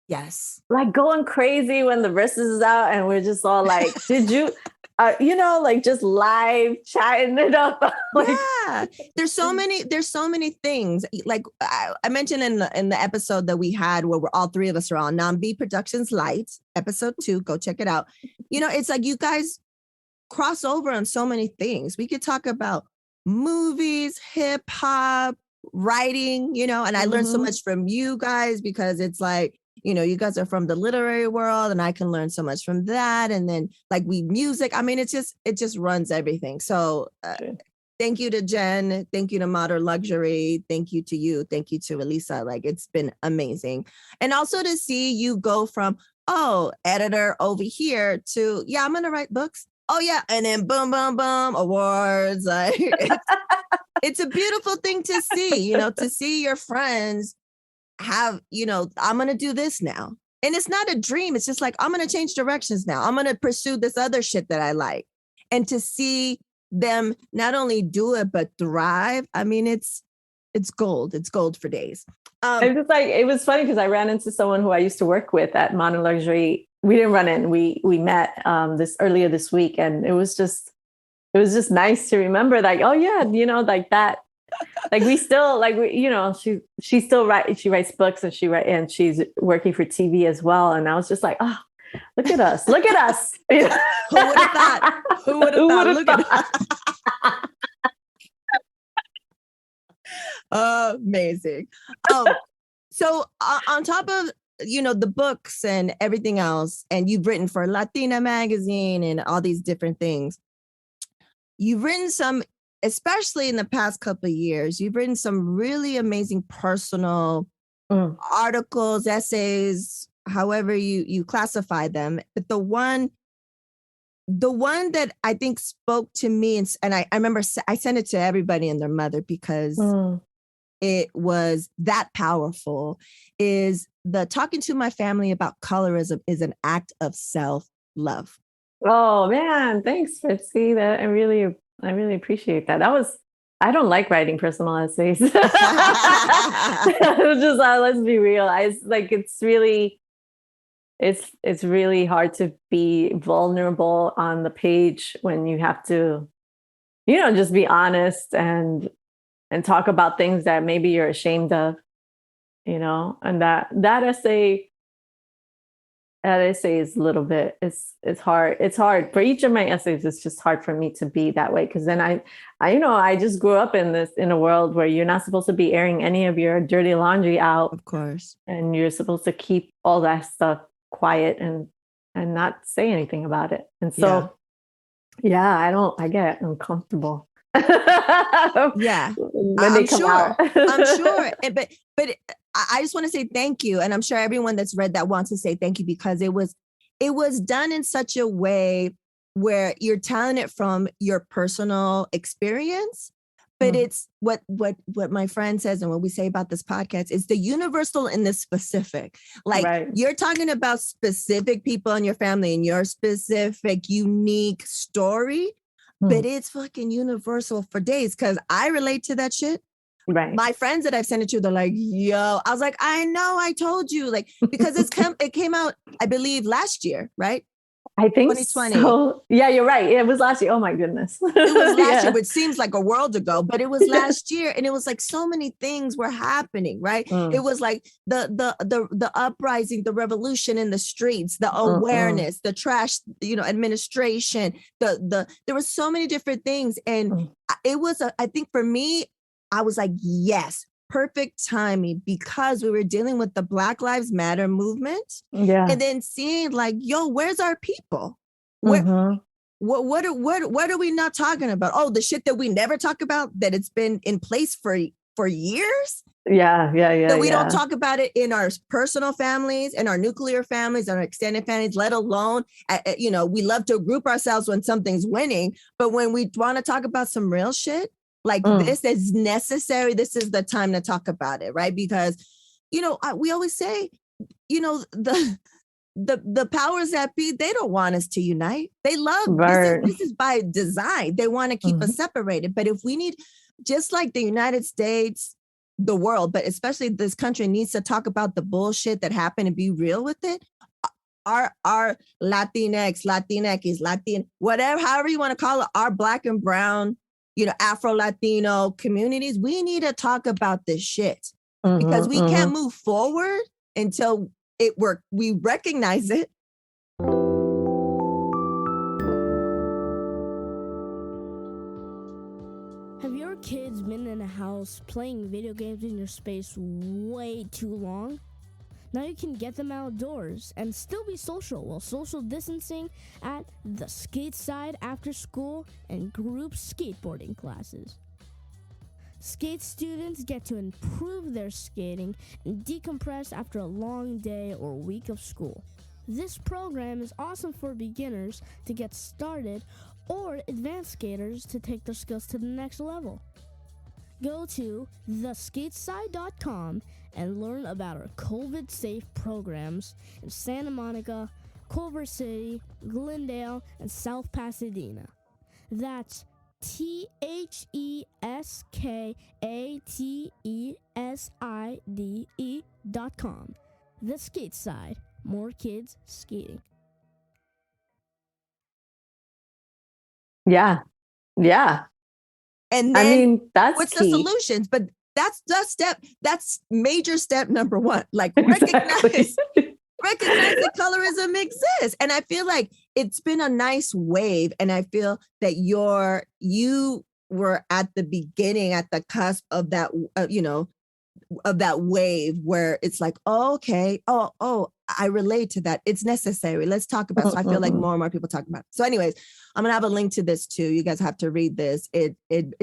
Yes. like going crazy when the verses is out, and we're just all like, "Did you?" You know, like just live chatting it up. Like, Yeah, there's so many things. Like I mentioned in the episode that we had where we're all three of us are on Nambi Productions Lights, episode 2. Go check it out. You know, it's like you guys cross over on so many things. We could talk about movies, hip hop, writing, you know, and I learned so mhm. much from you guys because it's like, you know, you guys are from the literary world and I can learn so much from that. And then like music, I mean, it just runs everything. So thank you to Jen. Thank you to Modern Luxury. Thank you to you. Thank you to Elisa. Like it's been amazing. And also to see you go from, oh, editor over here to, yeah, I'm going to write books. Oh, yeah. And then boom, boom, boom, awards. Like it's a beautiful thing to see, you know, to see your friends have, you know, I'm going to do this now. And it's not a dream. It's just like, I'm going to change directions now. I'm going to pursue this other shit that I like. And to see them not only do it, but thrive. I mean, it's gold. It's gold for days. It's just like, it was funny because I ran into someone who I used to work with at Modern Luxury. We didn't run in. We met this earlier this week, and it was just nice to remember, like, oh yeah, you know, like that. Like we still like you know, she still writes books, and she's working for TV as well. And I was just like, oh, look at us. Look at us. Who would have thought? Who would have thought? Look at us. Amazing. So on top of, you know, the books and everything else, and you've written for Latina magazine and all these different things, you've written some, especially in the past couple of years, you've written some really amazing personal articles, essays, however you classify them. But the one that I think spoke to me, and I remember I sent it to everybody and their mother because it was that powerful, is the talking to my family about colorism is an act of self-love. Oh man, thanks for seeing that. I really appreciate that. I don't like writing personal essays. Just let's be real. It's really hard to be vulnerable on the page when you have to, you know, just be honest and talk about things that maybe you're ashamed of, you know. And that essay is a little bit, it's hard. It's hard for each of my essays. It's just hard for me to be that way, because then I you know, I just grew up in a world where you're not supposed to be airing any of your dirty laundry out, of course, and you're supposed to keep all that stuff quiet and not say anything about it. And so I get uncomfortable. Yeah, when they come out. I'm sure. But I just want to say thank you. And I'm sure everyone that's read that wants to say thank you, because it was done in such a way where you're telling it from your personal experience. But it's what my friend says, and what we say about this podcast is the universal and the specific. Like you're talking about specific people in your family and your specific unique story. But it's fucking universal for days, because I relate to that shit. Right. My friends that I've sent it to, they're like, yo, I was like, I know, I told you, like, because it came out, I believe, last year, right? I think 2020. So. Yeah, you're right. It was last year. Oh my goodness. It was last year, which seems like a world ago, but it was last year. And it was like so many things were happening, right? It was like the uprising, the revolution in the streets, the awareness, the trash, you know, administration, there were so many different things. And it was, I think for me, I was like, yes, perfect timing, because we were dealing with the Black Lives Matter movement. Yeah. And then seeing like, yo, where's our people? Where, what are we not talking about? Oh, the shit that we never talk about, that it's been in place for years. That we don't talk about it in our personal families and our nuclear families and our extended families, let alone, we love to group ourselves when something's winning. But when we want to talk about some real shit like this is necessary, this is the time to talk about it, right? Because, we always say, the powers that be, they don't want us to unite. They love, this is by design. They want to keep us separated. But if we need, just like the United States, the world, but especially this country needs to talk about the bullshit that happened and be real with it. Our Latinx, Latin, whatever, however you want to call it, our Black and brown, Afro-Latino communities, we need to talk about this shit because we can't move forward until we recognize it. Have your kids been in a house playing video games in your space way too long? Now you can get them outdoors and still be social while social distancing at the skate side after school and group skateboarding classes. Skate students get to improve their skating and decompress after a long day or week of school. This program is awesome for beginners to get started or advanced skaters to take their skills to the next level. Go to theskateside.com and learn about our COVID-safe programs in Santa Monica, Culver City, Glendale, and South Pasadena. That's theskateside.com. The Skate Side. More kids skating. Yeah. And then that's what's key. the solutions? But that's major step number one. Like recognize that colorism exists. And I feel like it's been a nice wave. And I feel that you were at the beginning, at the cusp of that, of that wave where it's like, oh, okay. Oh, I relate to that. It's necessary. Let's talk about it. So I feel like more and more people talk about it. So anyways, I'm going to have a link to this too. You guys have to read this. It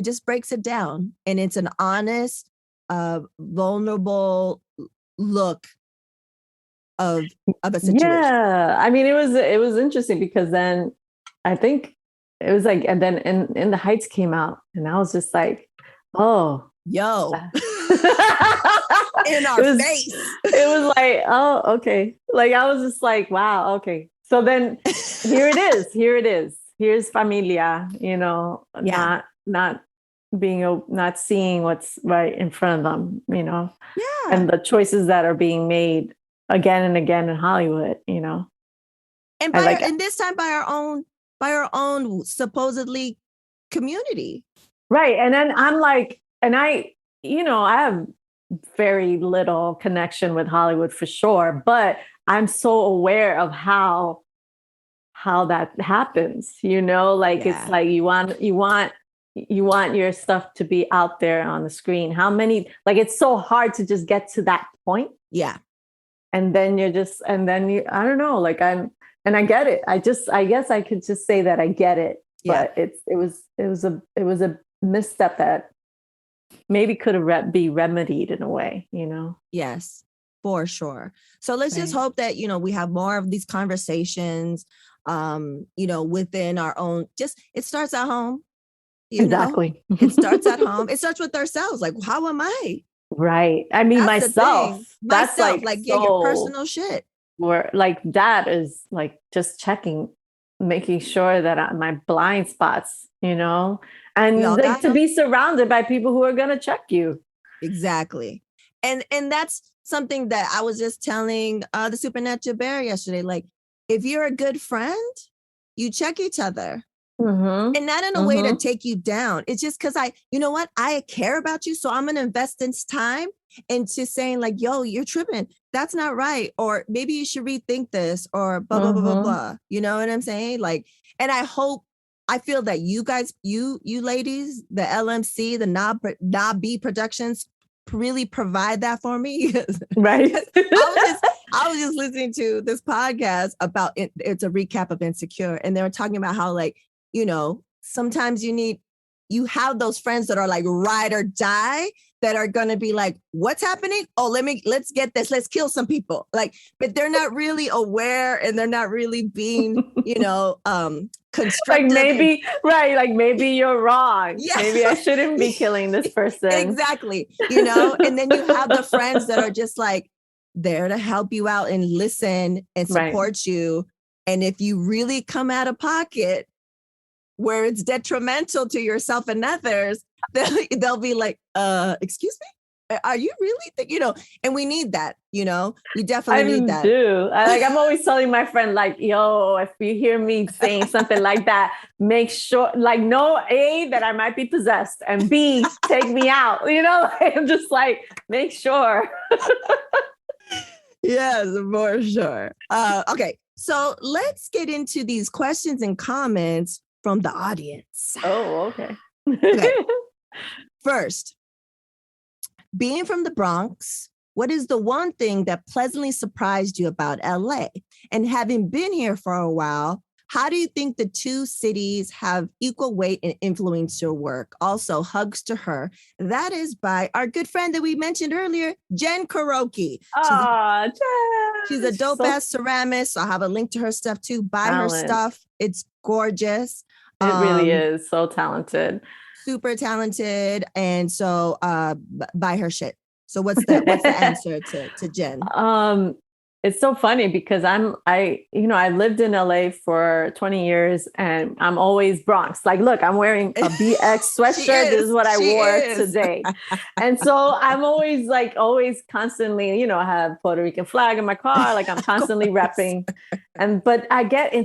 just breaks it down. And it's an honest, vulnerable look of a situation. Yeah. I mean, it was interesting because then I think it was like, and then in the Heights came out and I was just like, oh, yo. In our face. It was like, oh, okay. Like I was just like, wow, okay. So then here it is. Here's familia, not seeing what's right in front of them, Yeah. and the choices that are being made again and again in Hollywood, And and this time by our own supposedly community. Right. And then I'm like, and I have very little connection with Hollywood for sure, but I'm so aware of how that happens, It's like you want your stuff to be out there on the screen. How many, like, it's so hard to just get to that point. Yeah. And then I don't know, like I get it. I guess I could just say that I get it, but it was a misstep that maybe could have be remedied in a way, Yes, for sure. So let's just hope that, we have more of these conversations, within our own, it starts at home. Exactly. It starts at home. It starts with ourselves. Like, how am I? Right. I mean, myself, that's your personal shit. Where like that is like just making sure that my blind spots, and like to be surrounded by people who are going to check you. Exactly. And that's something that I was just telling the Supernatural Bear yesterday. Like, if you're a good friend, you check each other. Mm-hmm. And not in a way to take you down. It's just because I care about you. So I'm going to invest this time into saying like, yo, you're tripping. That's not right. Or maybe you should rethink this or blah, blah, blah, blah, blah. You know what I'm saying? Like, and I feel that you guys, you ladies, the LMC, the Knob B Productions really provide that for me. Right. I was just listening to this podcast about it. It's a recap of Insecure. And they were talking about how like, sometimes you have those friends that are like ride or die that are going to be like, what's happening? Oh, let's get this. Let's kill some people. Like, but they're not really aware and they're not really being, constructive. Like maybe, right. Like maybe you're wrong. Yeah. Maybe I shouldn't be killing this person. Exactly. And then you have the friends that are just like there to help you out and listen and support you. And if you really come out of pocket where it's detrimental to yourself and others, they'll be like, excuse me? Are you really and we need that, we definitely need that. I'm always telling my friend, like, yo, if you hear me saying something like that, make sure, like, no, A, that I might be possessed, and B, take me out, I'm just like, make sure. Yes, for sure. Okay. So let's get into these questions and comments from the audience. Oh, okay. Okay. First, being from the Bronx, what is the one thing that pleasantly surprised you about LA? And having been here for a while, how do you think the two cities have equal weight and influence your work? Also, hugs to her. That is by our good friend that we mentioned earlier, Jen Kuroki. Jen. She's a dope-ass ceramist. I'll have a link to her stuff too. Buy her stuff. It's gorgeous. It really is. So talented. Super talented. And so buy her shit. So what's the answer to Jen? It's so funny because I lived in LA for 20 years and I'm always Bronx. Like, look, I'm wearing a BX sweatshirt. This is what I wore today. And so I'm always constantly, I have Puerto Rican flag in my car. Like I'm constantly repping. But I've gotten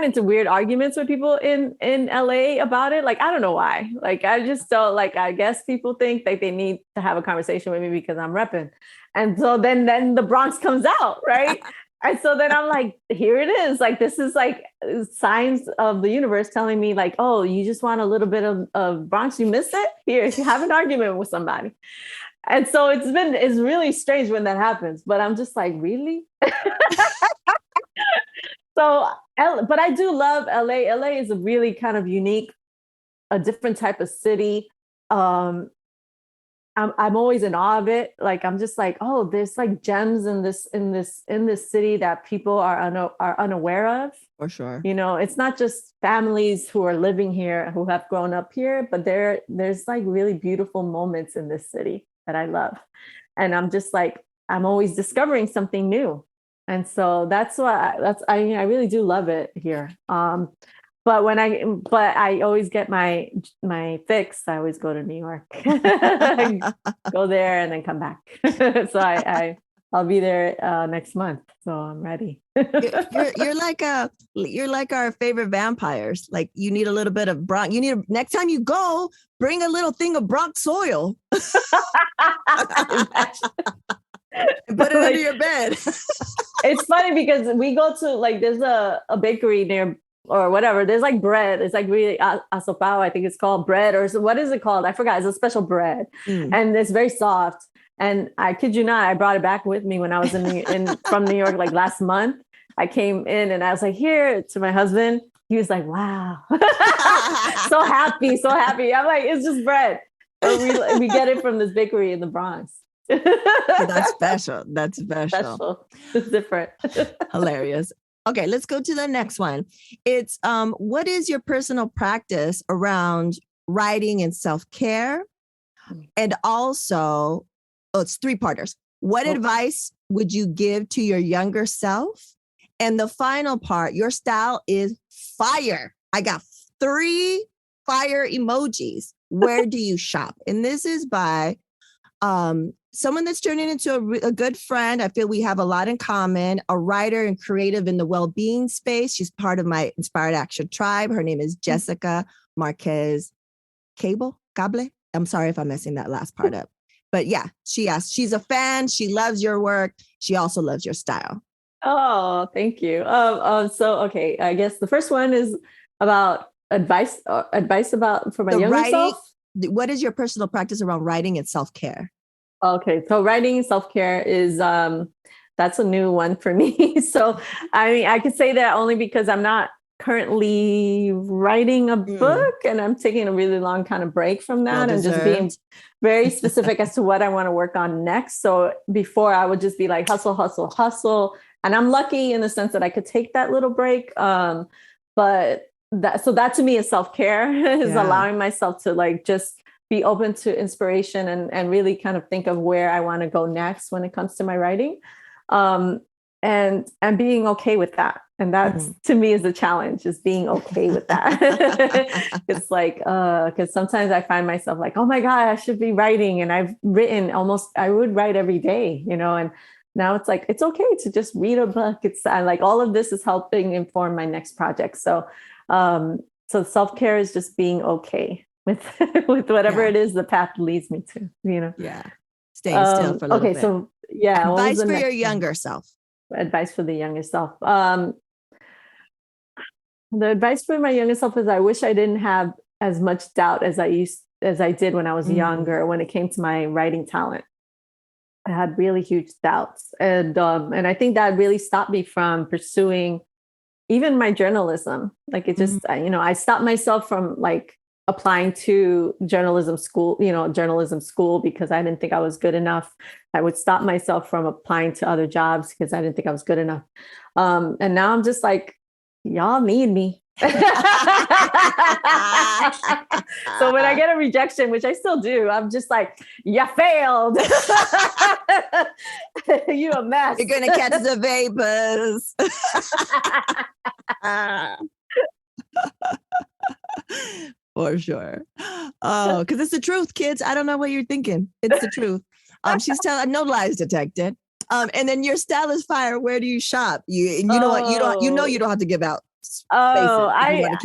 into weird arguments with people in LA about it. Like, I don't know why. Like, I just don't I guess people think that they need to have a conversation with me because I'm repping. And so then the Bronx comes out, right? And so then I'm like, here it is. Like, this is like signs of the universe telling me like, oh, you just want a little bit of Bronx. You miss it? Here, if you have an argument with somebody. And so it's really strange when that happens. But I'm just like, really? So, but I do love LA. LA is a really kind of unique, a different type of city. I'm always in awe of it. Like I'm just like, oh, there's like gems in this city that people are unaware of. For sure. It's not just families who are living here who have grown up here, but there's like really beautiful moments in this city that I love, and I'm just like I'm always discovering something new. And so I really do love it here. But I always get my fix. I always go to New York, go there and then come back. So I'll be there next month. So I'm ready. You're like our favorite vampires. Like you need a little bit of Bronx. Next time you go, bring a little thing of Bronx soil. And put it under your bed. It's funny because we go to there's a bakery near or whatever. There's like bread. It's like really asopao, I think it's called bread or what is it called? I forgot. It's a special bread and it's very soft. And I kid you not, I brought it back with me when I was from New York like last month. I came in and I was like, here to my husband. He was like, wow, so happy. I'm like, it's just bread. But we get it from this bakery in the Bronx. That's special. It's different. Hilarious. Okay, let's go to the next one. It's what is your personal practice around writing and self-care? And also, it's three-parters. What advice would you give to your younger self? And the final part, your style is fire. I got 3 fire emojis. Where do you shop? And this is by someone that's turning into a good friend. I feel we have a lot in common, a writer and creative in the well-being space. She's part of my Inspired Action tribe. Her name is Jessica Marquez Cable. I'm sorry if I'm messing that last part up. But yeah, she's a fan. She loves your work. She also loves your style. Oh, thank you. So, okay, I guess the first one is about advice about for my younger self. What is your personal practice around writing and self-care? Okay, so writing and self-care is that's a new one for me. So I mean, I could say that only because I'm not currently writing a book, and I'm taking a really long kind of break from that and just being very specific as to what I want to work on next. So before I would just be like hustle, hustle, hustle. And I'm lucky in the sense that I could take that little break. But that to me is self-care, is allowing myself to like just be open to inspiration and really kind of think of where I want to go next when it comes to my writing. And being okay with that. And that's to me is the challenge, is being okay with that. It's like, because sometimes I find myself like, oh my God, I should be writing. And I've written I would write every day, and now it's like, it's okay to just read a book. It's like all of this is helping inform my next project. So, so self-care is just being okay with whatever it is the path leads me to, Yeah. Staying still for a little bit. Okay, so advice for your younger self. Advice for the younger self. The advice for my younger self is I wish I didn't have as much doubt as I did when I was younger, when it came to my writing talent. I had really huge doubts. And I think that really stopped me from pursuing even my journalism. Like it just, I stopped myself from like applying to journalism school because I didn't think I was good enough. I would stop myself from applying to other jobs because I didn't think I was good enough. And now I'm just like, y'all need me. So when I get a rejection, which I still do, I'm just like, you failed. You a mess. You're going to catch the vapors. For sure. Oh, because it's the truth, kids. I don't know what you're thinking. It's the truth. She's telling, no lies detected. And then your style is fire. Where do you shop? You know what? You don't have to give out spaces. I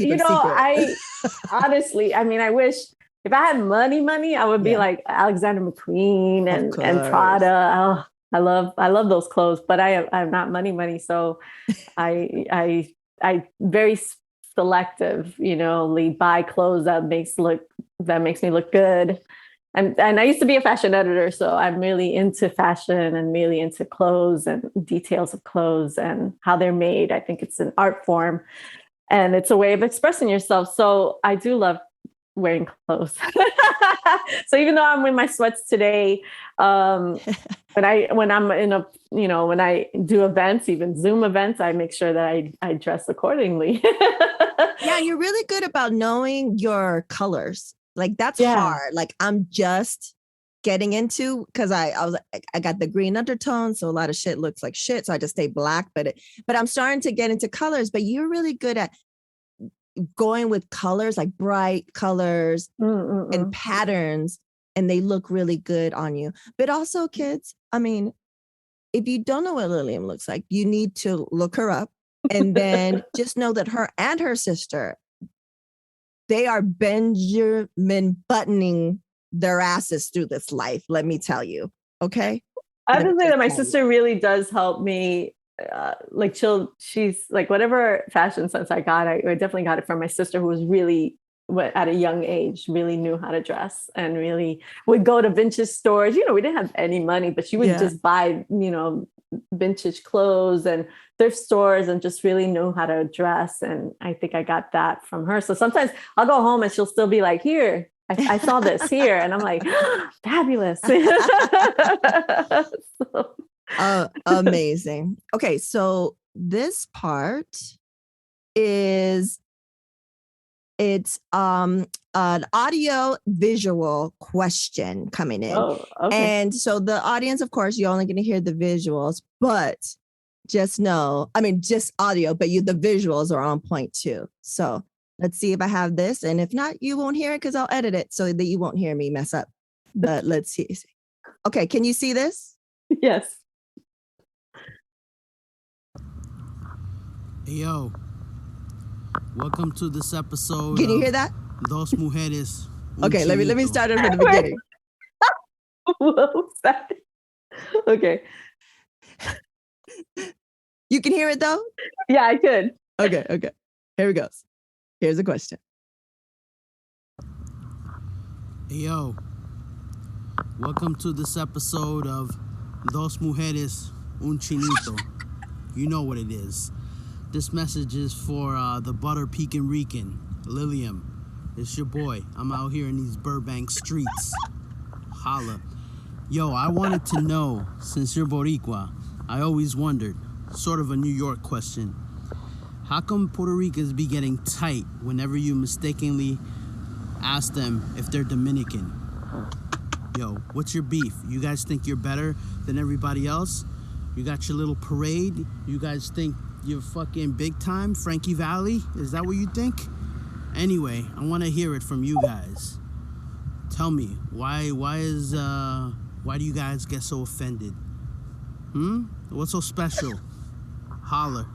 honestly, I wish if I had money, I would be like Alexander McQueen and Prada. Oh, I love those clothes, but I'm not money. So I very selectively buy clothes that makes me look good. And I used to be a fashion editor, so I'm really into fashion and really into clothes and details of clothes and how they're made. I think it's an art form and it's a way of expressing yourself. So I do love wearing clothes. So even though I'm in my sweats today, when I do events, even Zoom events, I make sure that I dress accordingly. Yeah, you're really good about knowing your colors. Like that's hard. Like I'm just getting into, because I got the green undertone, so a lot of shit looks like shit. So I just stay black, but I'm starting to get into colors. But you're really good at going with colors, like bright colors and patterns, and they look really good on you. But also, kids, if you don't know what Lilliam looks like, you need to look her up, and then just know that her and her sister, they are Benjamin buttoning their asses through this life. Let me tell you. Okay. I have to say that my sister really does help me. She's like, whatever fashion sense I got, I definitely got it from my sister, who was really at a young age, really knew how to dress and really would go to vintage stores. We didn't have any money, but she would just buy, vintage clothes and thrift stores and just really knew how to dress. And I think I got that from her. So sometimes I'll go home and she'll still be like, here, I saw this here. And I'm like, fabulous. Amazing. Okay. So this part it's an audio visual question coming in. Oh, okay. And so the audience, of course, you're only going to hear the visuals, but just know, just audio, but the visuals are on point too. So let's see if I have this. And if not, you won't hear it because I'll edit it so that you won't hear me mess up. But let's see. Okay. Can you see this? Yes. Hey, yo. Welcome to this episode. Can you hear that? Dos Mujeres. Okay, let me start it from the beginning. What was that? Okay. You can hear it though? Yeah, I could. Okay. Here it goes. Here's the question. Hey, yo. Welcome to this episode of Dos Mujeres, Un Chinito. You know what it is. This message is for the butter Pecan Rican. Lilliam, it's your boy. I'm out here in these Burbank streets. Holla. Yo, I wanted to know, since you're Boricua, I always wondered, sort of a New York question, how come Puerto Ricans be getting tight whenever you mistakenly ask them if they're Dominican? Yo, what's your beef? You guys think you're better than everybody else? You got your little parade? You guys think you're fucking big time? Frankie Valley? Is that what you think? Anyway, I want to hear it from you guys. Tell me, why do you guys get so offended? What's so special? Holler.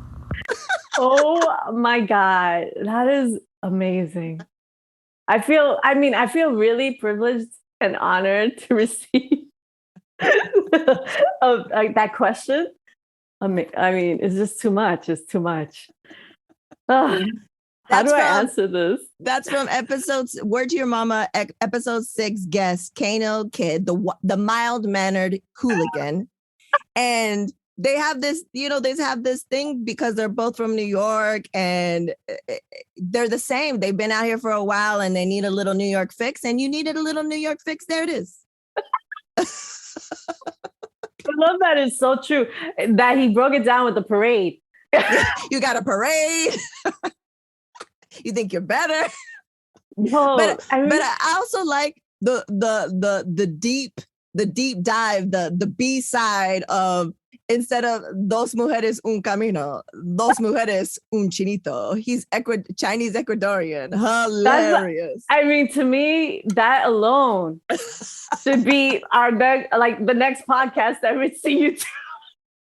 Oh my God, that is amazing. I feel really privileged and honored to receive that question. I mean, it's just too much. It's too much. How do I answer this? That's from Word to Your Mama, episode 6 guest, Kano Kid, the mild-mannered hooligan. And they have this, they have this thing because they're both from New York and they're the same. They've been out here for a while and they need a little New York fix. And you needed a little New York fix. There it is. I love that. It's so true that he broke it down with the parade. You got a parade. You think you're better. No, but I also like the deep dive, the B side of, instead of dos mujeres un camino, dos mujeres un chinito. He's Chinese Ecuadorian. Hilarious. To me, that alone should be the next podcast that we see you do.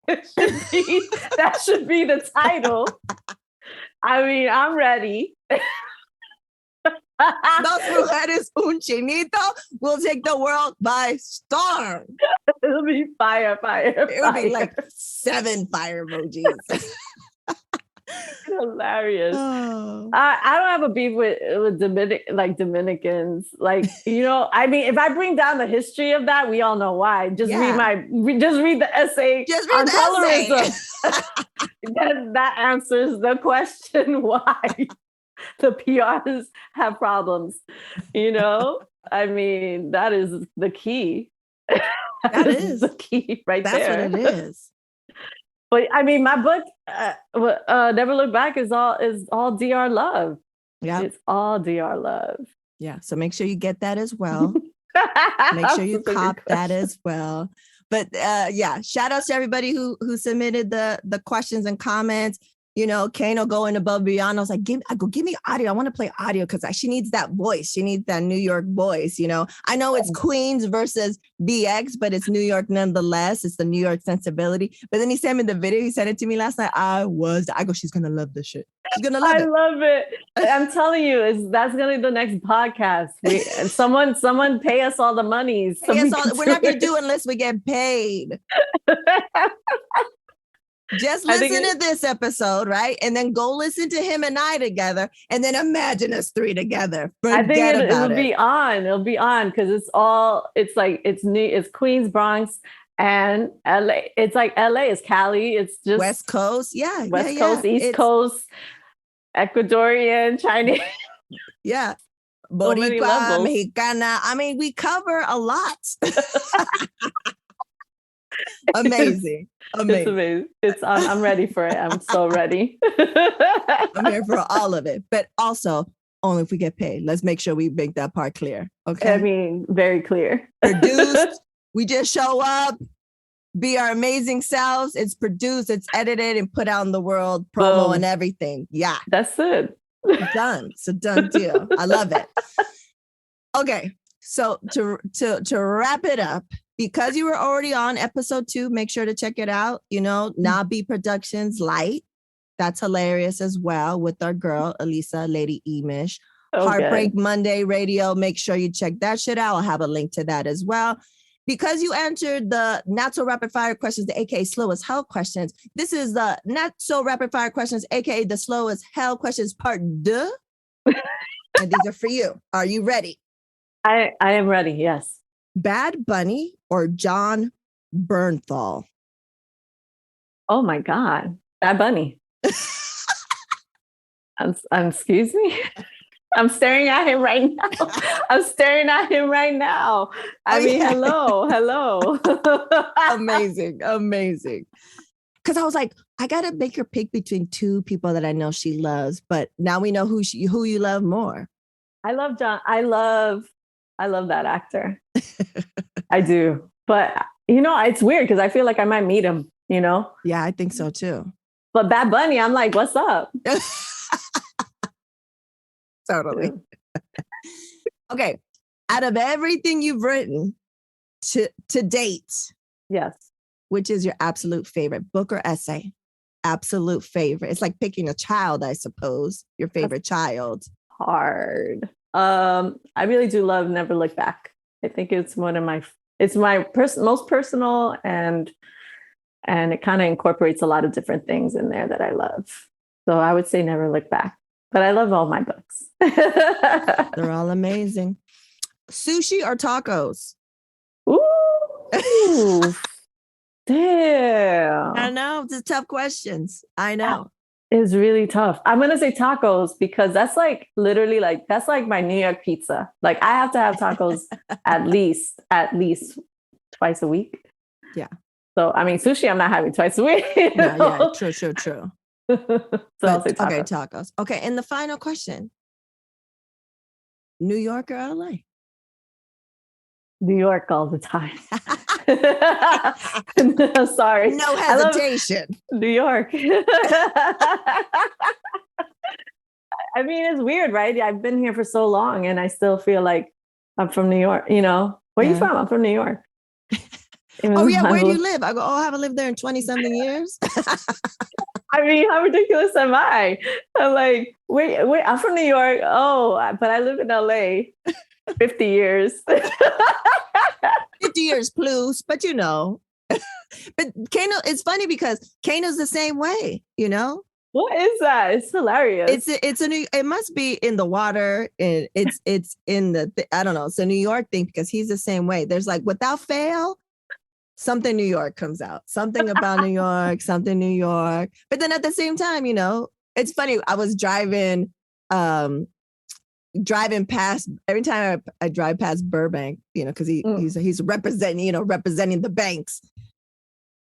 That should be the title. I'm ready. Dos mujeres un chinito will take the world by storm. It'll be fire. It'll be like 7 fire emojis. Hilarious. Oh. I don't have a beef with Dominicans. If I bring down the history of that, we all know why. Just read the essay on colorism. That answers the question why the PRs have problems. That is the key. That is the key right there. That's what it is. But my book, Never Look Back, is all DR love. Yeah, it's all DR love. Yeah, so make sure you get that as well. Make sure you cop that as well. But shout outs to everybody who submitted the questions and comments. Kano going above beyond. I was like, give me audio. I want to play audio because she needs that voice. She needs that New York voice. I know it's Queens versus BX, but it's New York nonetheless. It's the New York sensibility. But then he sent me the video. He sent it to me last night. She's going to love this shit. She's going to love it. I love it. I'm telling you, that's going to be the next podcast. Someone pay us all the money. We're not going to do it unless we get paid. Just listen to this episode, right? And then go listen to him and I together, and then imagine us 3 together. I think it'll be on. It'll be on because it's Queens, Bronx, and LA. It's like LA is Cali. It's just West Coast, West Coast, East Coast, Ecuadorian, Chinese. Yeah, Boricua, Mexicana. We cover a lot. Amazing. It's amazing. I'm ready for it. I'm so ready. I'm here for all of it, but also only if we get paid. Let's make sure we make that part clear. Okay. Very clear. Produced. We just show up, be our amazing selves. It's produced, it's edited, and put out in the world, promo and everything. Yeah. That's it. Done. It's a done deal. I love it. Okay. So to wrap it up, because you were already on episode 2, make sure to check it out. Nabi Productions Light. That's hilarious as well with our girl, Elisa, Lady Emish. Heartbreak Monday Radio. Make sure you check that shit out. I'll have a link to that as well. Because you answered the not so rapid fire questions, the AKA slow as hell questions. This is the not so rapid fire questions, AKA the slow as hell questions part 2. And these are for you. Are you ready? I am ready. Yes. Bad Bunny or John Bernthal? Oh my God. Bad Bunny. Excuse me. I'm staring at him right now. I'm staring at him right now. I mean, yeah. hello. Amazing. Because I was like, I gotta make her pick between two people that I know she loves, but now we know who you love more. I love John. I love that actor. I do. But it's weird because I feel like I might meet him, Yeah, I think so too. But Bad Bunny, I'm like, what's up? Totally. Okay. Out of everything you've written to date, yes, which is your absolute favorite book or essay? Absolute favorite. It's like picking a child, I suppose. Your favorite child. Hard. I really do love Never Look Back. I think it's my most personal, and it kind of incorporates a lot of different things in there that I love. So I would say Never Look Back. But I love all my books. They're all amazing. Sushi or tacos? Ooh. Damn. I know. It's tough questions. I know. It's really tough. I'm going to say tacos because that's like literally that's like my New York pizza. Like I have to have tacos at least twice a week. Yeah. So, I mean, sushi, I'm not having twice a week. Yeah, true. So I'll say tacos. Okay, tacos. Okay, and the final question. New York or LA? New York all the time. Sorry. No hesitation. New York. I mean, it's weird, right? I've been here for so long and I still feel like I'm from New York. Where are you from? I'm from New York. Oh, yeah. Where do you live? I go, I haven't lived there in 20 something years. I mean, how ridiculous am I? I'm like, wait, I'm from New York. Oh, but I live in LA 50 years. 50 years plus, but But Kano, it's funny because Kano's the same way, What is that? It's hilarious. It must be in the water. And it's in I don't know. It's a New York thing because he's the same way. There's like, without fail, something New York comes out, something about New York, something New York. But then at the same time, it's funny. I was driving past, every time I drive past Burbank, because he's representing the banks.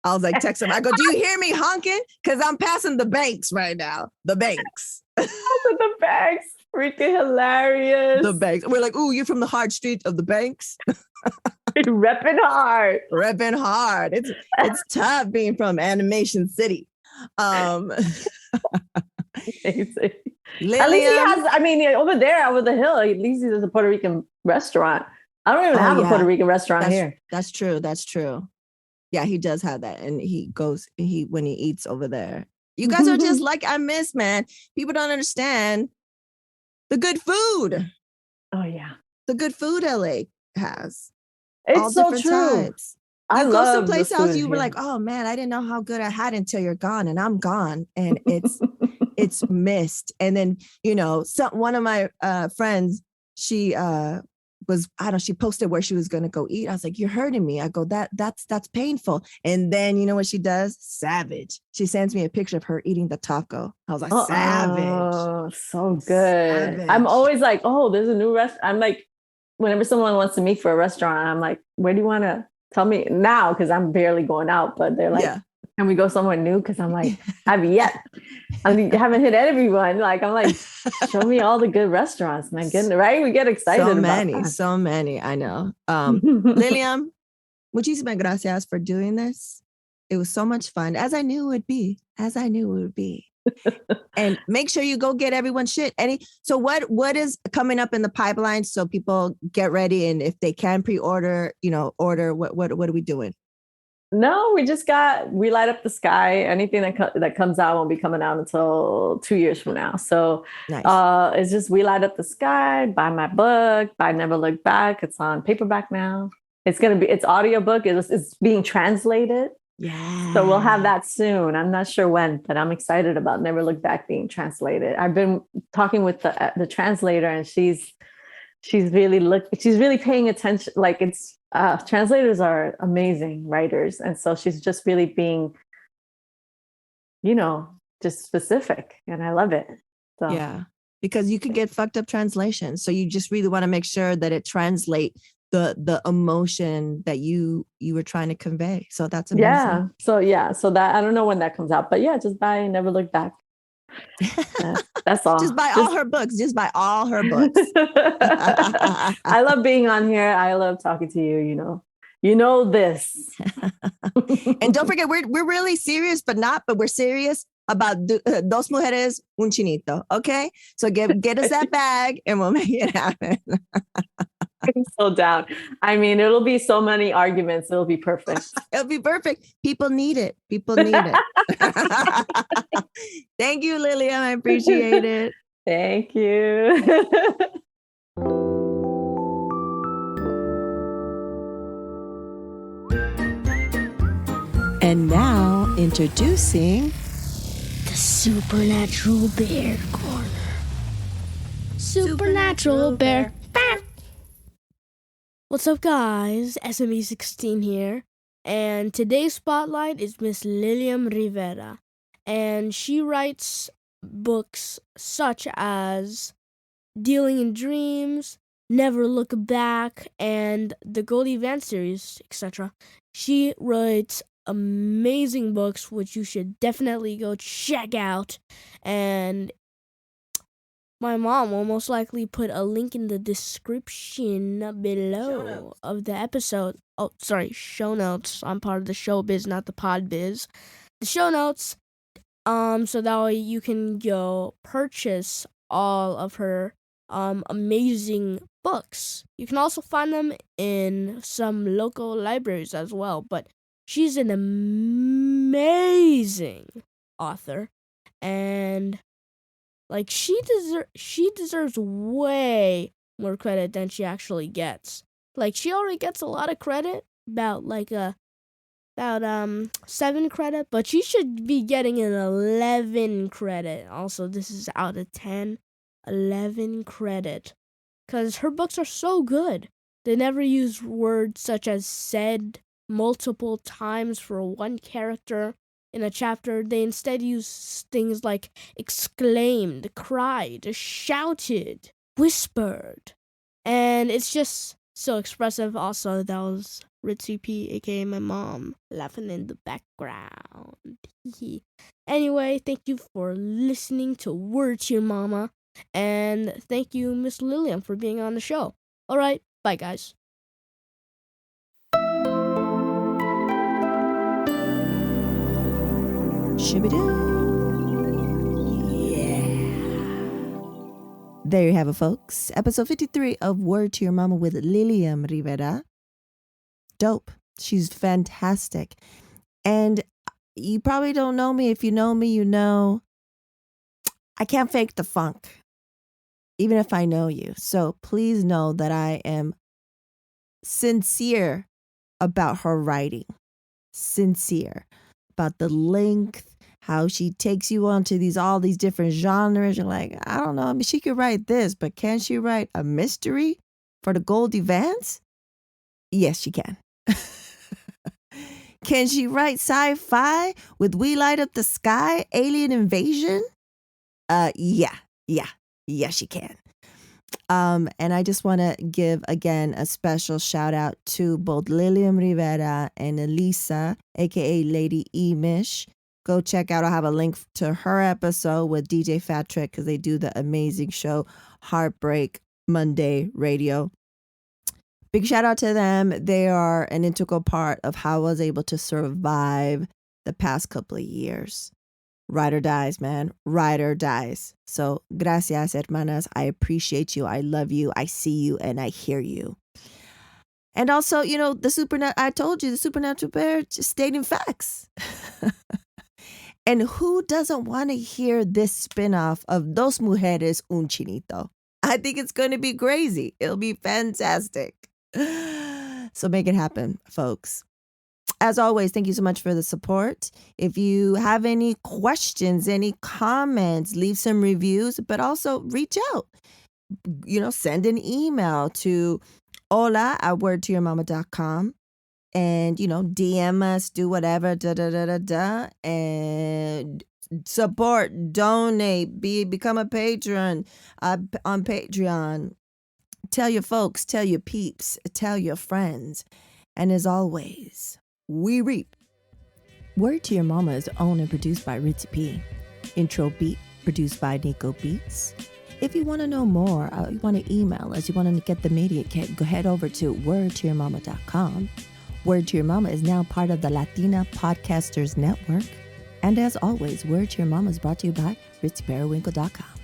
I was like, text him. I go, do you hear me honking? Because I'm passing the banks right now. The banks. The banks. Freaking hilarious. The banks. We're like, ooh, you're from the hard street of the banks. Repping hard. It's tough being from Animation City. Amazing. Lilliam, at least he has, over the hill, at least there's a Puerto Rican restaurant. I don't even have a Puerto Rican restaurant here. That's true. Yeah, he does have that. And when he eats over there. You guys are just like I miss, man. People don't understand the good food. Oh, yeah. The good food LA has. It's all so different true. types. I go love someplace else, you were like, oh man, I didn't know how good I had until you're gone, and I'm gone, and it's missed. And then one of my friends, she she posted where she was going to go eat. I was like, you're hurting me. I go, that's painful. And then you know what she does? Savage. She sends me a picture of her eating the taco. I was like, savage. Oh, so good. Savage. I'm always like, oh, there's a new restaurant. I'm like, whenever someone wants to meet for a restaurant, I'm like, where do you want to tell me now? Because I'm barely going out, but they're like, can we go somewhere new? Because I'm like, I haven't hit everyone. Like, I'm like, show me all the good restaurants. My goodness, right? We get excited So many. I know. Lilliam, muchísimas gracias for doing this. It was so much fun, as I knew it would be. And make sure you go get everyone's shit. So what is coming up in the pipeline so people get ready, and if they can pre-order, order, what are we doing? No, we just got Relight Up the Sky. Anything that comes out won't be coming out until 2 years from now. So nice. It's just Relight Up the Sky, buy my book, buy Never Look Back. It's on paperback now. It's audiobook. It's being translated. Yeah. So we'll have that soon. I'm not sure when, but I'm excited about Never Look Back being translated. I've been talking with the translator, and she's really paying attention. Like, it's translators are amazing writers, and so she's just really being, just specific, and I love it. So Yeah, because you can get fucked up translations. So you just really want to make sure that it translate the emotion that you were trying to convey. So that's amazing. So that I don't know when that comes out, but yeah, just buy and never look back. That's all. Just buy all her books. Just buy all her books. I love being on here. I love talking to you. You know this. And don't forget, we're really serious, but we're serious about Dos Mujeres, un Chinito. Okay, so get us that bag, and we'll make it happen. I'm so down. I mean, it'll be so many arguments. It'll be perfect. It'll be perfect. People need it. People need it. Thank you, Lilliam. I appreciate it. Thank you. And now introducing The Supernatural Bear Corner. Supernatural Bear. What's up, guys? SME16 here. And today's spotlight is Miss Lilliam Rivera. And she writes books such as Dealing in Dreams, Never Look Back, and the Goldie Vance Series, etc. She writes amazing books, which you should definitely go check out. And my mom will most likely put a link in the description below of the episode. Oh, sorry, show notes. I'm part of the showbiz, not the pod biz. The show notes, so that way you can go purchase all of her amazing books. You can also find them in some local libraries as well, but she's an amazing author, and like she deserves way more credit than she actually gets. Like she already gets a lot of credit, about 7 credit, but she should be getting an 11 credit. Also, this is out of 10, 11 credit, because her books are so good. They never use words such as said multiple times for one character in a chapter. They instead use things like exclaimed, cried, shouted, whispered, and it's just so expressive. Also, that was Ritzy P, aka my mom, laughing in the background. Anyway, thank you for listening to Word to Your Mama, and thank you, Miss Lilliam, for being on the show. All right, bye, guys. There you have it, folks. Episode 53 of Word to Your Mama with Lilliam Rivera. Dope. She's fantastic. And you probably don't know me. If you know me, you know I can't fake the funk, even if I know you. So please know that I am sincere about her writing. Sincere about the length, how she takes you onto all these different genres. You're like, I don't know. I mean, she could write this, but can she write a mystery for the Goldie Vance? Yes, she can. Can she write sci-fi with We Light Up the Sky, Alien Invasion? Yeah, she can. And I just want to give again a special shout out to both Lilliam Rivera and Elisa, aka Lady Emish. Go check out. I'll have a link to her episode with DJ Fat Trick, because they do the amazing show Heartbreak Monday Radio. Big shout out to them. They are an integral part of how I was able to survive the past couple of years. Ride or dies, man. Ride or dies. So, gracias, hermanas. I appreciate you. I love you. I see you and I hear you. And also, I told you, the Supernatural Bear, just stating facts. And who doesn't want to hear this spinoff of Dos Mujeres, un Chinito? I think it's going to be crazy. It'll be fantastic. So make it happen, folks. As always, thank you so much for the support. If you have any questions, any comments, leave some reviews, but also reach out. Send an email to hola@wordtoyourmama.com. And, DM us, do whatever, and support, donate, become a patron on Patreon. Tell your folks, tell your peeps, tell your friends. And as always, we reap. Word to Your Mama is owned and produced by Ritzy P. Intro beat produced by Nico Beats. If you want to know more, you want to email us, you want to get the media kit, go head over to wordtoyourmama.com. Word to Your Mama is now part of the Latina Podcasters Network. And as always, Word to Your Mama is brought to you by ritzyperiwinkle.com.